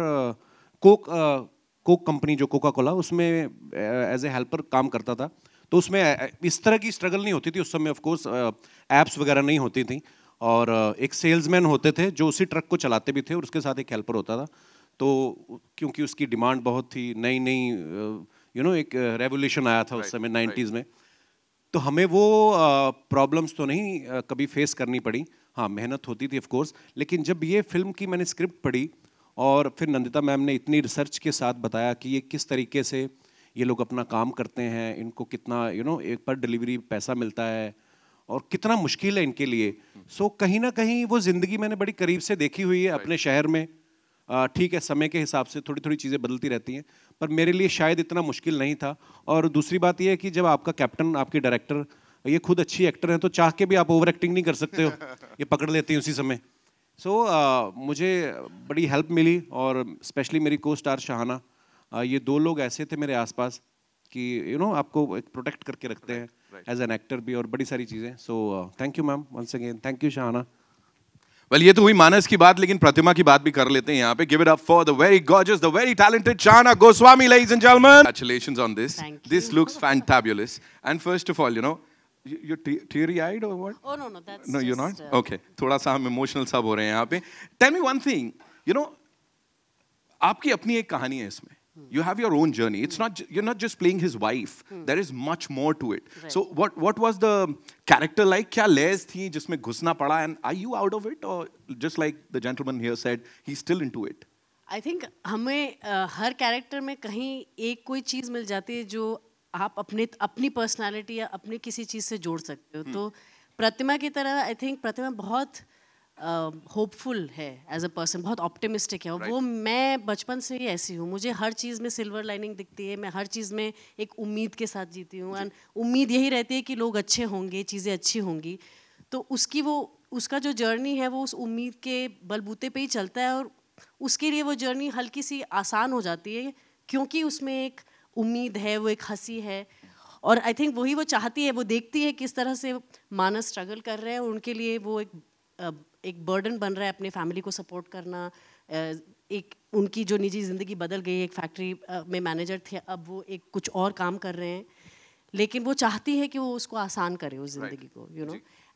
कोक कंपनी जो कोका कोला, उसमें एज ए हेल्पर काम करता था. तो उसमें इस तरह की स्ट्रगल नहीं होती थी उस समय. ऑफ कोर्स ऐप्स वगैरह नहीं होती थी, और एक सेल्समैन होते थे जो उसी ट्रक को चलाते भी थे, और उसके साथ एक हेल्पर होता था. तो क्योंकि उसकी डिमांड बहुत थी, नई एक रेवोल्यूशन आया था उस समय 90s में, तो हमें वो प्रॉब्लम्स तो नहीं कभी फेस करनी पड़ी. हाँ, मेहनत होती थी ऑफ कोर्स. लेकिन जब ये फिल्म की मैंने स्क्रिप्ट पढ़ी और फिर नंदिता मैम ने इतनी रिसर्च के साथ बताया कि ये किस तरीके से ये लोग अपना काम करते हैं, इनको कितना एक पर डिलीवरी पैसा मिलता है और कितना मुश्किल है इनके लिए. सो कहीं ना कहीं वो ज़िंदगी मैंने बड़ी करीब से देखी हुई है अपने शहर में. ठीक है, समय के हिसाब से थोड़ी थोड़ी चीज़ें बदलती रहती हैं, पर मेरे लिए शायद इतना मुश्किल नहीं था. और दूसरी बात यह है कि जब आपका कैप्टन, आपके डायरेक्टर, ये खुद अच्छी एक्टर हैं, तो चाह के भी आप ओवर एक्टिंग नहीं कर सकते हो, ये पकड़ लेती हैं उसी समय. सो मुझे बड़ी हेल्प मिली, और स्पेशली मेरी को स्टार शाहाना, ये दो लोग ऐसे थे मेरे आसपास कि आपको प्रोटेक्ट करके रखते हैं एज एन एक्टर भी, और बड़ी सारी चीज़ें. So thank you ma'am, once again thank you Shahana. Well, ये तो हुई मानस की बात, लेकिन प्रतिमा की बात भी कर लेते हैं यहाँ पे. Give it up for the very gorgeous, the very talented Shahana Goswami, ladies and gentleman. Congratulations on this. This looks fantabulous. And first of all, you're teary-eyed or what? Oh no, that's no, you're not. Okay, थोड़ा सा हम emotional सब हो रहे हैं यहाँ पे. Tell me one thing, आपकी अपनी एक कहानी है इसमें. You have your own journey. It's not, you're not just playing his wife. There is much more to it. Right. So what was the character like? क्या layers थी जिसमें घुसना पड़ा, and are you out of it, or just like the gentleman here said, he's still into it? I think हमें हर character में कहीं एक कोई चीज़ मिल जाती है जो आप अपनी पर्सनालिटी या अपनी किसी चीज़ से जोड़ सकते हो. तो प्रतिमा की तरह आई थिंक प्रतिमा बहुत होपफुल है एज अ पर्सन, बहुत ऑप्टिमिस्टिक है. वो मैं बचपन से ही ऐसी हूँ. मुझे हर चीज़ में सिल्वर लाइनिंग दिखती है. मैं हर चीज़ में एक उम्मीद के साथ जीती हूँ, एंड उम्मीद यही रहती है कि लोग अच्छे होंगे, चीज़ें अच्छी होंगी. तो उसका जो जर्नी है वो उस उम्मीद के बलबूते पे ही चलता है, और उसके लिए वो जर्नी हल्की सी आसान हो जाती है क्योंकि उसमें एक उम्मीद है, वो एक हंसी है. और आई थिंक वही वो चाहती है, वो देखती है किस तरह से मानस स्ट्रगल कर रहे हैं, और उनके लिए वो एक बर्डन बन रहा है अपने फैमिली को सपोर्ट करना. एक उनकी जो निजी ज़िंदगी बदल गई, एक फैक्ट्री में मैनेजर थे, अब वो एक कुछ और काम कर रहे हैं, लेकिन वो चाहती है कि वो उसको आसान करे उस ज़िंदगी को,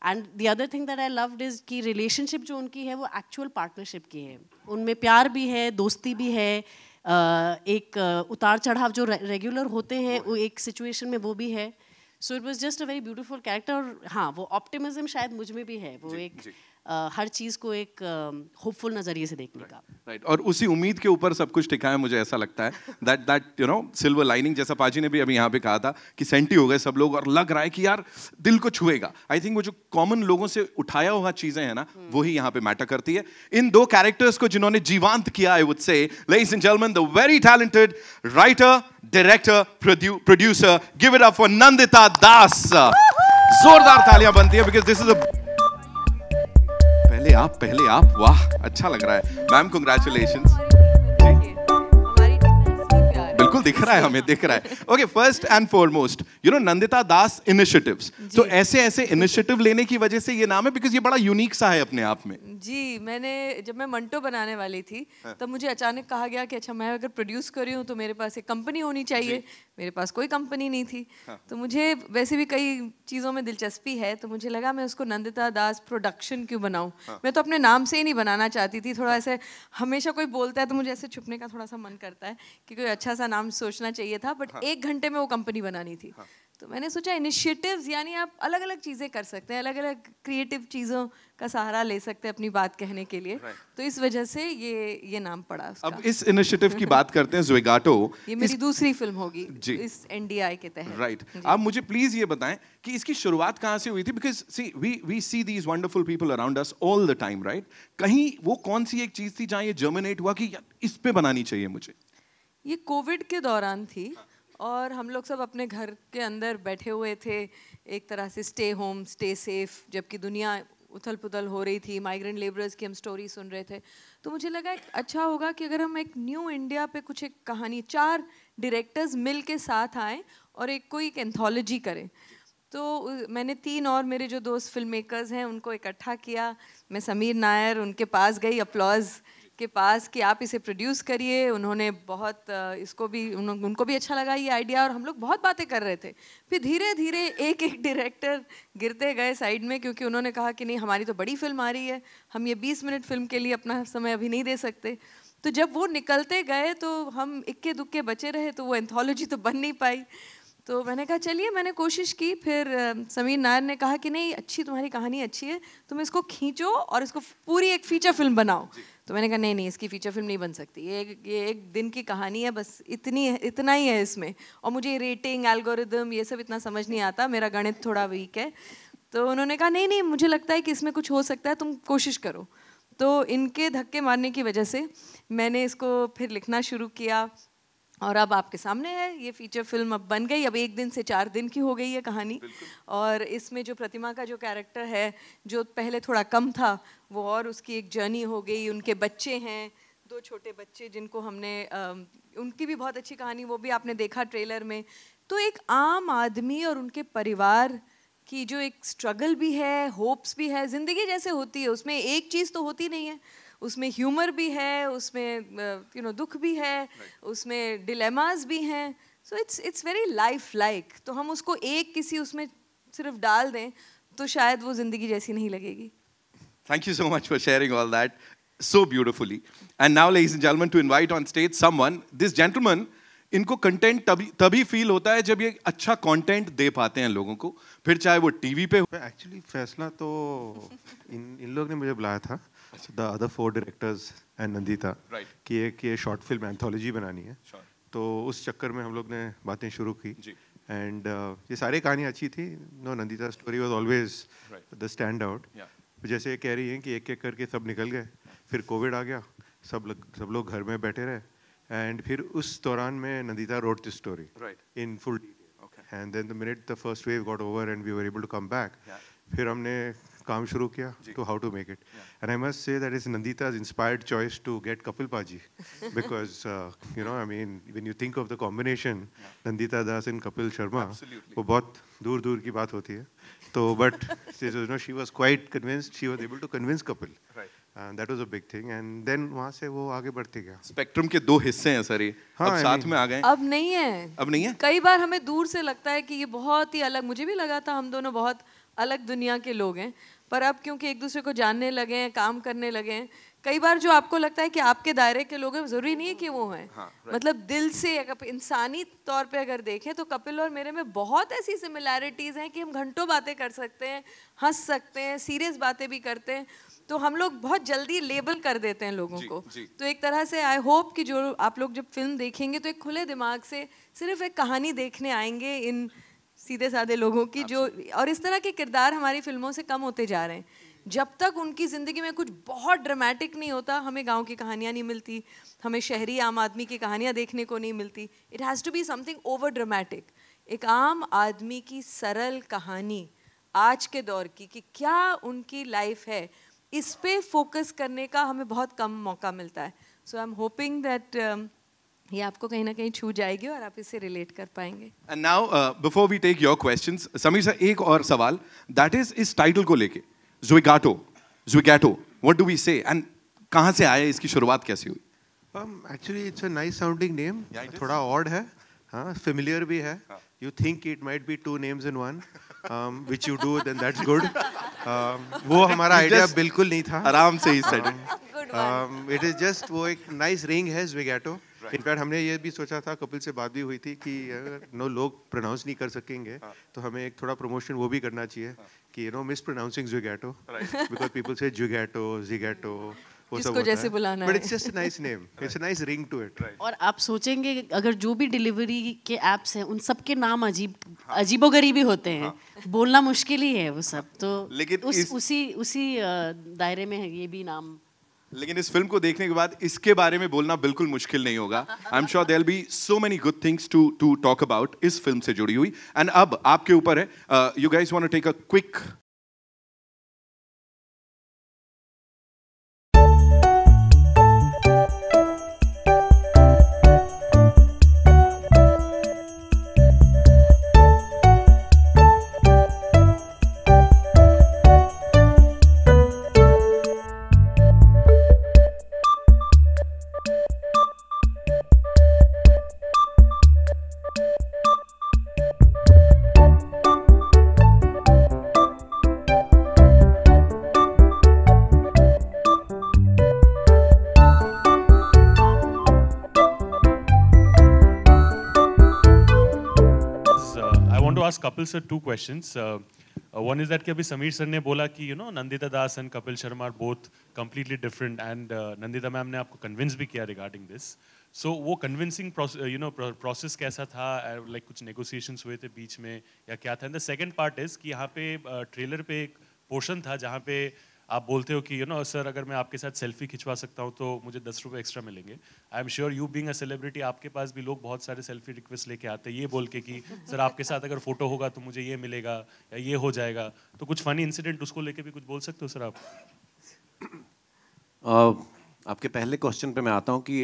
and the other thing that I loved is कि रिलेशनशिप जो उनकी है वो एक्चुअल पार्टनरशिप की है. उनमें प्यार भी है, दोस्ती भी है, एक उतार चढ़ाव जो रेगुलर होते हैं वो एक सिचुएशन में वो भी है. So it was just a very beautiful character. और हाँ, वो ऑप्टिमिज्म शायद मुझ में भी है. वो एक हर चीज़ को एक होपफुल नज़रिए से देखने का। राइट, और उसी उम्मीद के ऊपर सब कुछ टिका है, मुझे ऐसा लगता है that you know silver lining, जैसा पाजी ने भी अभी यहाँ पे कहा था कि सेंटी हो गए सब लोग और लग रहा है कि यार दिल को छुएगा। आई थिंक वो जो कॉमन लोगों से उठाया हुआ चीजें हैं ना, वही यहाँ पे मैटर करती है। इन दो कैरेक्टर्स को जिन्होंने जीवांत किया, I would say, ladies and gentleman, the very talented writer, director, producer, give it up for Nandita Das. जोरदार तालियां बनती है बिकॉज दिस इज अ पहले आप वाह, अच्छा लग रहा है मैम, कांग्रेचुलेशंस। बिल्कुल दिख रहा है, हमें दिख रहा है। Okay, first and foremost, you know Nandita Das initiatives, तो ऐसे इनिशिएटिव लेने की वजह से ये नाम है, बिकॉज ये बड़ा यूनिक सा है अपने आप में। जी, जब मैं मंटो बनाने वाली थी तब मुझे अचानक कहा गया कि अच्छा, मैं अगर प्रोड्यूस कर रही हूँ तो मेरे पास एक कंपनी होनी चाहिए। मेरे पास कोई कंपनी नहीं थी। तो मुझे वैसे भी कई चीज़ों में दिलचस्पी है, तो मुझे लगा मैं उसको नंदिता दास प्रोडक्शन क्यों बनाऊँ। मैं तो अपने नाम से ही नहीं बनाना चाहती थी। थोड़ा ऐसे हमेशा कोई बोलता है तो मुझे ऐसे छुपने का थोड़ा सा मन करता है कि कोई अच्छा सा नाम सोचना चाहिए था, बट 1 घंटे में वो कंपनी बनानी थी। तो मैंने सोचा इनिशिएटिव्स, यानी आप अलग अलग चीज़ें कर सकते हैं, अलग अलग क्रिएटिव चीज़ों का सहारा ले सकते हैं अपनी बात कहने के लिए। तो इस वजह से ये नाम पड़ा उसका। अब इस इनिशिएटिव की बात करते हैं, ज़्विगाटो। ये मेरी दूसरी फिल्म होगी इस NDI के तहत। राइट, आप मुझे प्लीज ये बताएं कि इसकी शुरुआत कहाँ से हुई थी, because see we see these wonderful people around us all the time, right? कहीं वो कौन सी एक चीज थी जहाँ ये जर्मिनेट हुआ कि इस पे बनानी चाहिए मुझे? ये कोविड के दौरान थी और हम लोग सब अपने घर के अंदर बैठे हुए थे, एक तरह से स्टे होम स्टे सेफ, जबकि दुनिया उथल पुथल हो रही थी, माइग्रेंट लेबरर्स की हम स्टोरी सुन रहे थे। तो मुझे लगा अच्छा होगा कि अगर हम एक न्यू इंडिया पे कुछ एक कहानी, 4 डायरेक्टर्स मिल के साथ आएँ और कोई एक एंथोलॉजी करें। तो मैंने 3 और मेरे जो दोस्त फिल्म मेकर्स हैं उनको इकट्ठा किया। मैं समीर नायर उनके पास गई, अपलॉज के पास, कि आप इसे प्रोड्यूस करिए। उन्होंने बहुत उनको भी अच्छा लगा ये आइडिया और हम लोग बहुत बातें कर रहे थे। फिर धीरे धीरे एक डायरेक्टर गिरते गए साइड में, क्योंकि उन्होंने कहा कि नहीं, हमारी तो बड़ी फिल्म आ रही है, हम ये 20 मिनट फिल्म के लिए अपना समय अभी नहीं दे सकते। तो जब वो निकलते गए तो हम इक्के दुक्के बचे रहे, तो वो एंथोलॉजी तो बन नहीं पाई। तो मैंने कहा चलिए, मैंने कोशिश की। फिर समीर नायर ने कहा कि नहीं, अच्छी तुम्हारी कहानी अच्छी है, तुम इसको खींचो और इसको पूरी एक फीचर फिल्म बनाओ। तो मैंने कहा नहीं, इसकी फीचर फिल्म नहीं बन सकती, ये एक दिन की कहानी है, बस इतना ही है इसमें। और मुझे रेटिंग, एल्गोरिदम, ये सब इतना समझ नहीं आता, मेरा गणित थोड़ा वीक है। तो उन्होंने कहा नहीं, मुझे लगता है कि इसमें कुछ हो सकता है, तुम कोशिश करो। तो इनके धक्के मारने की वजह से मैंने इसको फिर लिखना शुरू किया और अब आपके सामने है ये फीचर फिल्म। अब बन गई, अब 1 दिन से 4 दिन की हो गई है कहानी। और इसमें जो प्रतिमा का जो कैरेक्टर है, जो पहले थोड़ा कम था, वो और उसकी एक जर्नी हो गई। उनके बच्चे हैं, 2 छोटे बच्चे, जिनको हमने उनकी भी बहुत अच्छी कहानी, वो भी आपने देखा ट्रेलर में। तो एक आम आदमी और उनके परिवार की जो एक स्ट्रगल भी है, होप्स भी है, ज़िंदगी जैसे होती है, उसमें एक चीज़ तो होती नहीं है, उसमें ह्यूमर भी है, उसमें दुख भी है, उसमें डिलेमास भी हैं। So it's very life like. तो हम उसको किसी उसमें सिर्फ डाल दें तो शायद वो जिंदगी जैसी नहीं लगेगी। Thank you so much for sharing all that so beautifully. And now, ladies and gentlemen, to invite on stage someone, this gentleman, इनको कंटेंट तभी फील होता है जब ये अच्छा कंटेंट दे पाते हैं लोगों को, फिर चाहे वो टीवी पे। एक्चुअली फैसला तो इन लोग ने मुझे बुलाया था, the other 4 directors and Nandita, कि एक ये शॉर्ट फिल्म एंथोलॉजी बनानी है। तो उस चक्कर में हम लोग ने बातें शुरू की। एंड ये सारी कहानी अच्छी थी। No, Nandita story was always the standout. जैसे कह रही हैं कि एक एक करके सब निकल गए, फिर कोविड आ गया, सब लोग घर में बैठे रहे, एंड फिर उस दौरान में Nandita wrote this story in full detail. And then the minute the first wave got over and we were able to come back, फिर हमने काम शुरू किया to how to make it. And I must say that it's Nandita's inspired choice to get Kapil Paji, because I mean, when you think of the combination Nandita Das and Kapil Sharma, वो बहुत दूर की बात होती है। तो but she was quite convinced, she was able to convince Kapil. And that was a big thing. And then वहाँ से वो आगे बढ़ते गया। स्पेक्ट्रम के 2 हिस्से हैं सर, ये अब साथ में आ गए। अब नहीं है। कई बार हमें दूर से लगता है कि ये बहुत ही अलग, मुझे भी लगा था हम दोनों बहुत अलग दुनिया के लोग हैं, पर अब क्योंकि एक दूसरे को जानने लगे हैं, काम करने लगे हैं, कई बार जो आपको लगता है कि आपके दायरे के लोग हैं, जरूरी नहीं है कि वो हैं। मतलब दिल से, इंसानी तौर पे अगर देखें तो कपिल और मेरे में बहुत ऐसी सिमिलैरिटीज़ हैं कि हम घंटों बातें कर सकते हैं, हंस सकते हैं, सीरियस बातें भी करते हैं। तो हम लोग बहुत जल्दी लेबल कर देते हैं लोगों को। तो एक तरह से आई होप कि जो आप लोग जब फिल्म देखेंगे तो एक खुले दिमाग से सिर्फ एक कहानी देखने आएंगे इन सीधे साधे लोगों की, जो और इस तरह के किरदार हमारी फिल्मों से कम होते जा रहे हैं। जब तक उनकी ज़िंदगी में कुछ बहुत ड्रामेटिक नहीं होता, हमें गांव की कहानियाँ नहीं मिलती, हमें शहरी आम आदमी की कहानियाँ देखने को नहीं मिलती। It has to be something overdramatic, एक आम आदमी की सरल कहानी आज के दौर की कि क्या उनकी लाइफ है, इस पे फोकस करने का हमें बहुत कम मौका मिलता है। सो आई एम होपिंग दैट ये आपको कहीं ना कहीं छू जाएगी और आप इससे रिलेट कर पाएंगे। And now before we take your questions, Sameer sir एक और सवाल, दैट इज इस टाइटल को लेके Zwigato, what do we say? And कहाँ से आया, इसकी शुरुआत कैसे हुई? Actually, it's a nice sounding name. थोड़ा odd है, हाँ, familiar भी है. You think it might be two names in one, which you do, then that's good. वो हमारा idea बिल्कुल नहीं था. आराम से ही said. It is just वो एक nice ring है Zwigato. इनफैक्ट हमने ये भी सोचा था, कपिल से बात भी हुई थी कि नो लोग प्रोनाउंस नहीं कर सकेंगे, तो हमें एक थोड़ा प्रमोशन वो भी करना चाहिए कि you know mispronouncing Zwigato, because people से Zwigato, Zwigato, जिसको जैसे बुलाना है, but it's just a nice name, it's a nice ring to it. और आप सोचेंगे अगर जो भी डिलीवरी के एप्स हैं उन सब के नाम अजीबोगरीबी होते हैं, बोलना मुश्किल ही है वो सब, तो लेकिन उसी दायरे में है ये भी नाम। लेकिन इस फिल्म को देखने के बाद इसके बारे में बोलना बिल्कुल मुश्किल नहीं होगा। I am sure there will be so many good things to talk about इस फिल्म से जुड़ी हुई। एंड अब आपके ऊपर है, you guys want to take a quick Kapil sir, two questions. One is that कि अभी समीर सर ने बोला कि you know Nandita Das and Kapil Sharma are both completely different, and Nandita ma'am ने आपको convince भी किया regarding this. So वो convincing process कैसा था, like कुछ negotiations हुए थे बीच में या क्या था? And the second part is कि यहाँ पे ट्रेलर पे एक पोर्शन था जहाँ पे आप बोलते हो कि यू नो सर अगर मैं आपके साथ सेल्फी खिंचवा सकता हूँ तो मुझे 10 रुपये एक्स्ट्रा मिलेंगे। आई am sure you being a celebrity आपके पास भी लोग बहुत सारे सेल्फी रिक्वेस्ट लेके आते हैं ये बोल के कि सर आपके साथ अगर फोटो होगा तो मुझे ये मिलेगा या ये हो जाएगा, तो कुछ फनी इंसिडेंट उसको लेके भी कुछ बोल सकते हो सर आप? आपके पहले क्वेश्चन पे मैं आता हूँ कि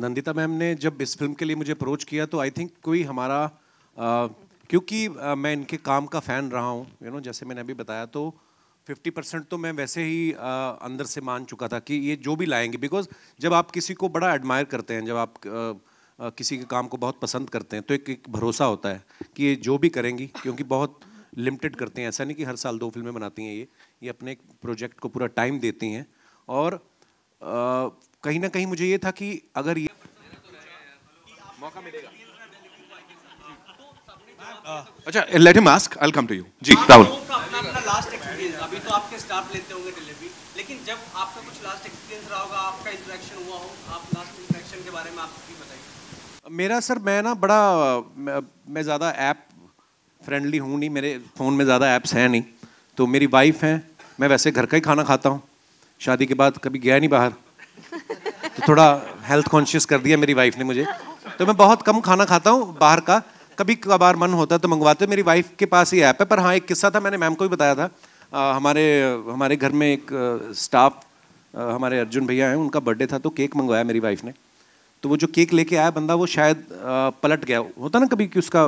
नंदिता मैम ने जब इस फिल्म के लिए मुझे अप्रोच किया तो आई थिंक कोई हमारा क्योंकि मैं इनके काम का फ़ैन रहा हूँ, यू नो जैसे मैंने अभी बताया, तो 50% तो मैं वैसे ही अंदर से मान चुका था कि ये जो भी लाएंगे, बिकॉज जब आप किसी को बड़ा एडमायर करते हैं, जब आप किसी के काम को बहुत पसंद करते हैं तो एक भरोसा होता है कि ये जो भी करेंगी, क्योंकि बहुत लिमिटेड करते हैं, ऐसा नहीं कि हर साल 2 फिल्में बनाती हैं, ये अपने एक प्रोजेक्ट को पूरा टाइम देती हैं। और कहीं ना कहीं मुझे ये था कि अगर ये मौका मिलेगा। अच्छा, let him ask, I will come to you. जी राहुल, अपना लास्ट एक्सपीरियंस, अभी तो आपके स्टाफ लेते होंगे डिलीवरी, लेकिन जब आपका कुछ लास्ट एक्सपीरियंस रहा होगा, आपका इंटरेक्शन हुआ हो, आप लास्ट इंटरेक्शन के बारे में आप भी बताइए। मेरा सर, मैं ना बड़ा मैं ज़्यादा ऐप फ्रेंडली हूँ नहीं, मेरे फ़ोन में ज़्यादा ऐप्स हैं नहीं, तो मेरी वाइफ हैं, मैं वैसे घर का ही खाना खाता हूँ, शादी के बाद कभी गया नहीं बाहर, तो थोड़ा हेल्थ कॉन्शियस कर दिया मेरी वाइफ ने मुझे, तो मैं बहुत कम खाना खाता हूँ बाहर का, कभी कभार मन होता है तो मंगवाते। मेरी वाइफ के पास ही ऐप है। पर हाँ, एक किस्सा था, मैंने मैम को भी बताया था, हमारे घर में एक स्टाफ, हमारे अर्जुन भैया हैं, उनका बर्थडे था तो केक मंगवाया मेरी वाइफ ने, तो वो जो केक लेके आया बंदा वो शायद पलट गया, होता ना कभी कि उसका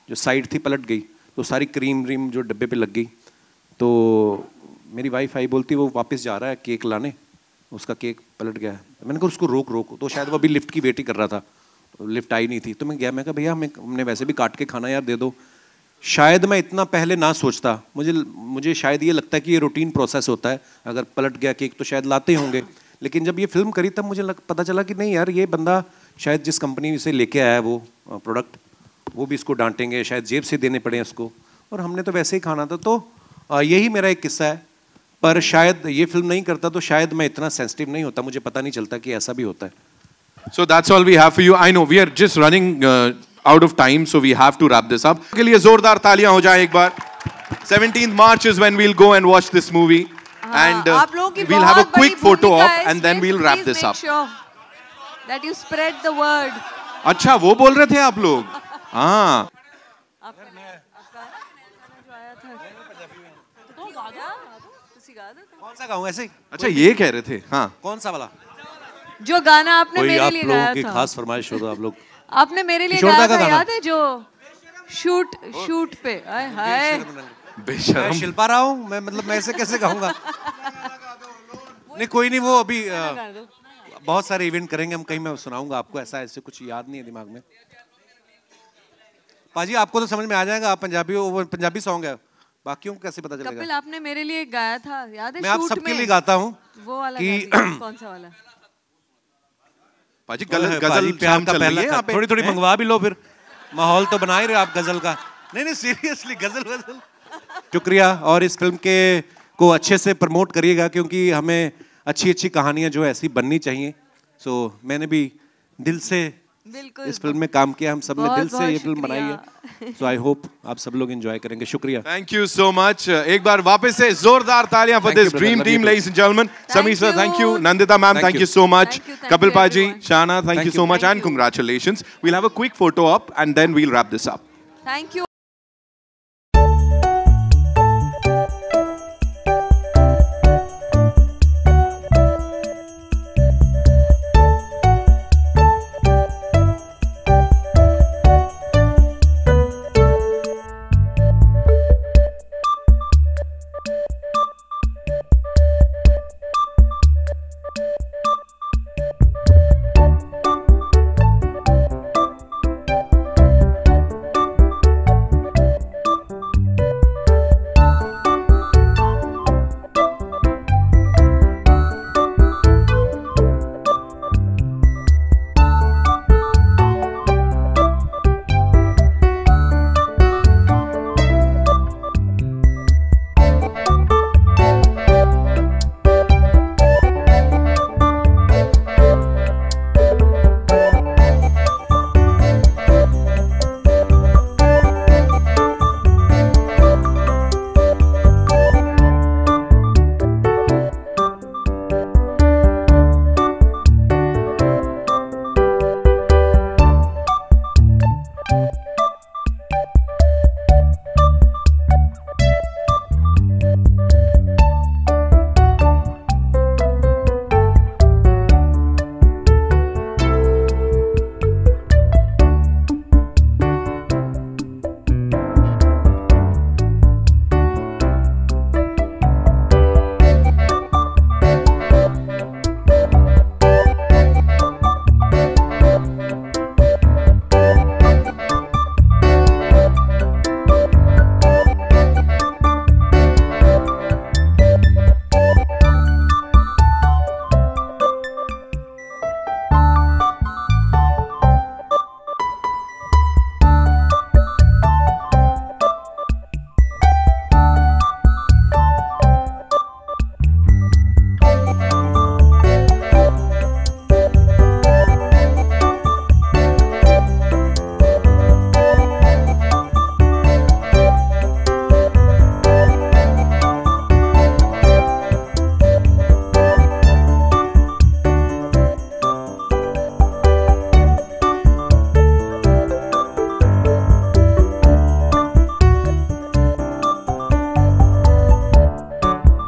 जो साइड थी पलट गई, तो सारी क्रीम जो डब्बे पे लग गई, तो मेरी वाइफ आई, बोलती वो वापस जा रहा है केक लाने, उसका केक पलट गया है। मैंने कहा उसको रोक, तो शायद वो अभी लिफ्ट की वेट ही कर रहा था, लिफ्ट आई नहीं थी, तो मैं गया, मैं कहा भैया हमने वैसे भी काट के खाना यार दे दो। शायद मैं इतना पहले ना सोचता, मुझे शायद ये लगता है कि ये रूटीन प्रोसेस होता है, अगर पलट गया केक तो शायद लाते होंगे, लेकिन जब ये फिल्म करी तब मुझे पता चला कि नहीं यार, ये बंदा शायद जिस कंपनी से लेके आया वो प्रोडक्ट, वो भी इसको डांटेंगे, शायद जेब से देने पड़े इसको, और हमने तो वैसे ही खाना था। तो यही मेरा एक किस्सा है। पर शायद ये फिल्म नहीं करता तो शायद मैं इतना सेंसिटिव नहीं होता, मुझे पता नहीं चलता कि ऐसा भी होता है. So that's all we have for you. I know we are just running out of time, so we have to wrap this up. के लिए जोरदार तालियां हो जाए एक बार. 17th March is when we'll go and watch this movie, and we'll have a quick photo op, and then we'll wrap this up. Sure that you spread the word. अच्छा वो बोल रहे थे आप लोग. हाँ. कौन सा गाऊं ऐसे ही? अच्छा ये कह रहे थे. हाँ. कौन सा वाला? जो गाना आपने मेरे लिए गाया था. कोई खास फरमाइश हो तो आप लोग. आपने मेरे लिए गाया था, याद है जो शूट पे. हाय बेशर्म. मैं शिल्पा रहा हूँ, मैं मतलब मैं ऐसे कैसे गाऊंगा? नहीं कोई नहीं, वो अभी बहुत सारे इवेंट करेंगे हम, कहीं मैं सुनाऊंगा आपको. ऐसे कुछ याद नहीं है दिमाग में. पाजी आपको तो समझ में आ जाएगा, आप पंजाबी हो, वो पंजाबी सॉन्ग है, बाकियों को कैसे पता चलेगा? कपिल आपने मेरे लिए गाया था, याद है? मैं आप सबके लिए गाता हूँ. वो वाला कि कौन सा वाला? पाजी गजल प्यार का पहला, थोड़ी थोड़ी मंगवा भी लो, फिर माहौल तो बना ही रहे आप गजल का. नहीं सीरियसली गजल. शुक्रिया. और इस फिल्म के को अच्छे से प्रमोट करिएगा, क्योंकि हमें अच्छी अच्छी कहानियां जो ऐसी बननी चाहिए. सो मैंने भी दिल से इस फिल्म में काम किया, हम सब ने दिल से ये फिल्म बनाई है. सो आई होप आप सब लोग एंजॉय करेंगे. शुक्रिया. Thank you so much. एक बार वापस से जोरदार तालियां for this dream team, ladies and gentleman. Sameer sir thank you, Nandita ma'am thank you so much, Kapil Paji, Shana thank you so much, and congratulations. We'll have a quick photo op and then we'll wrap this up. Thank you.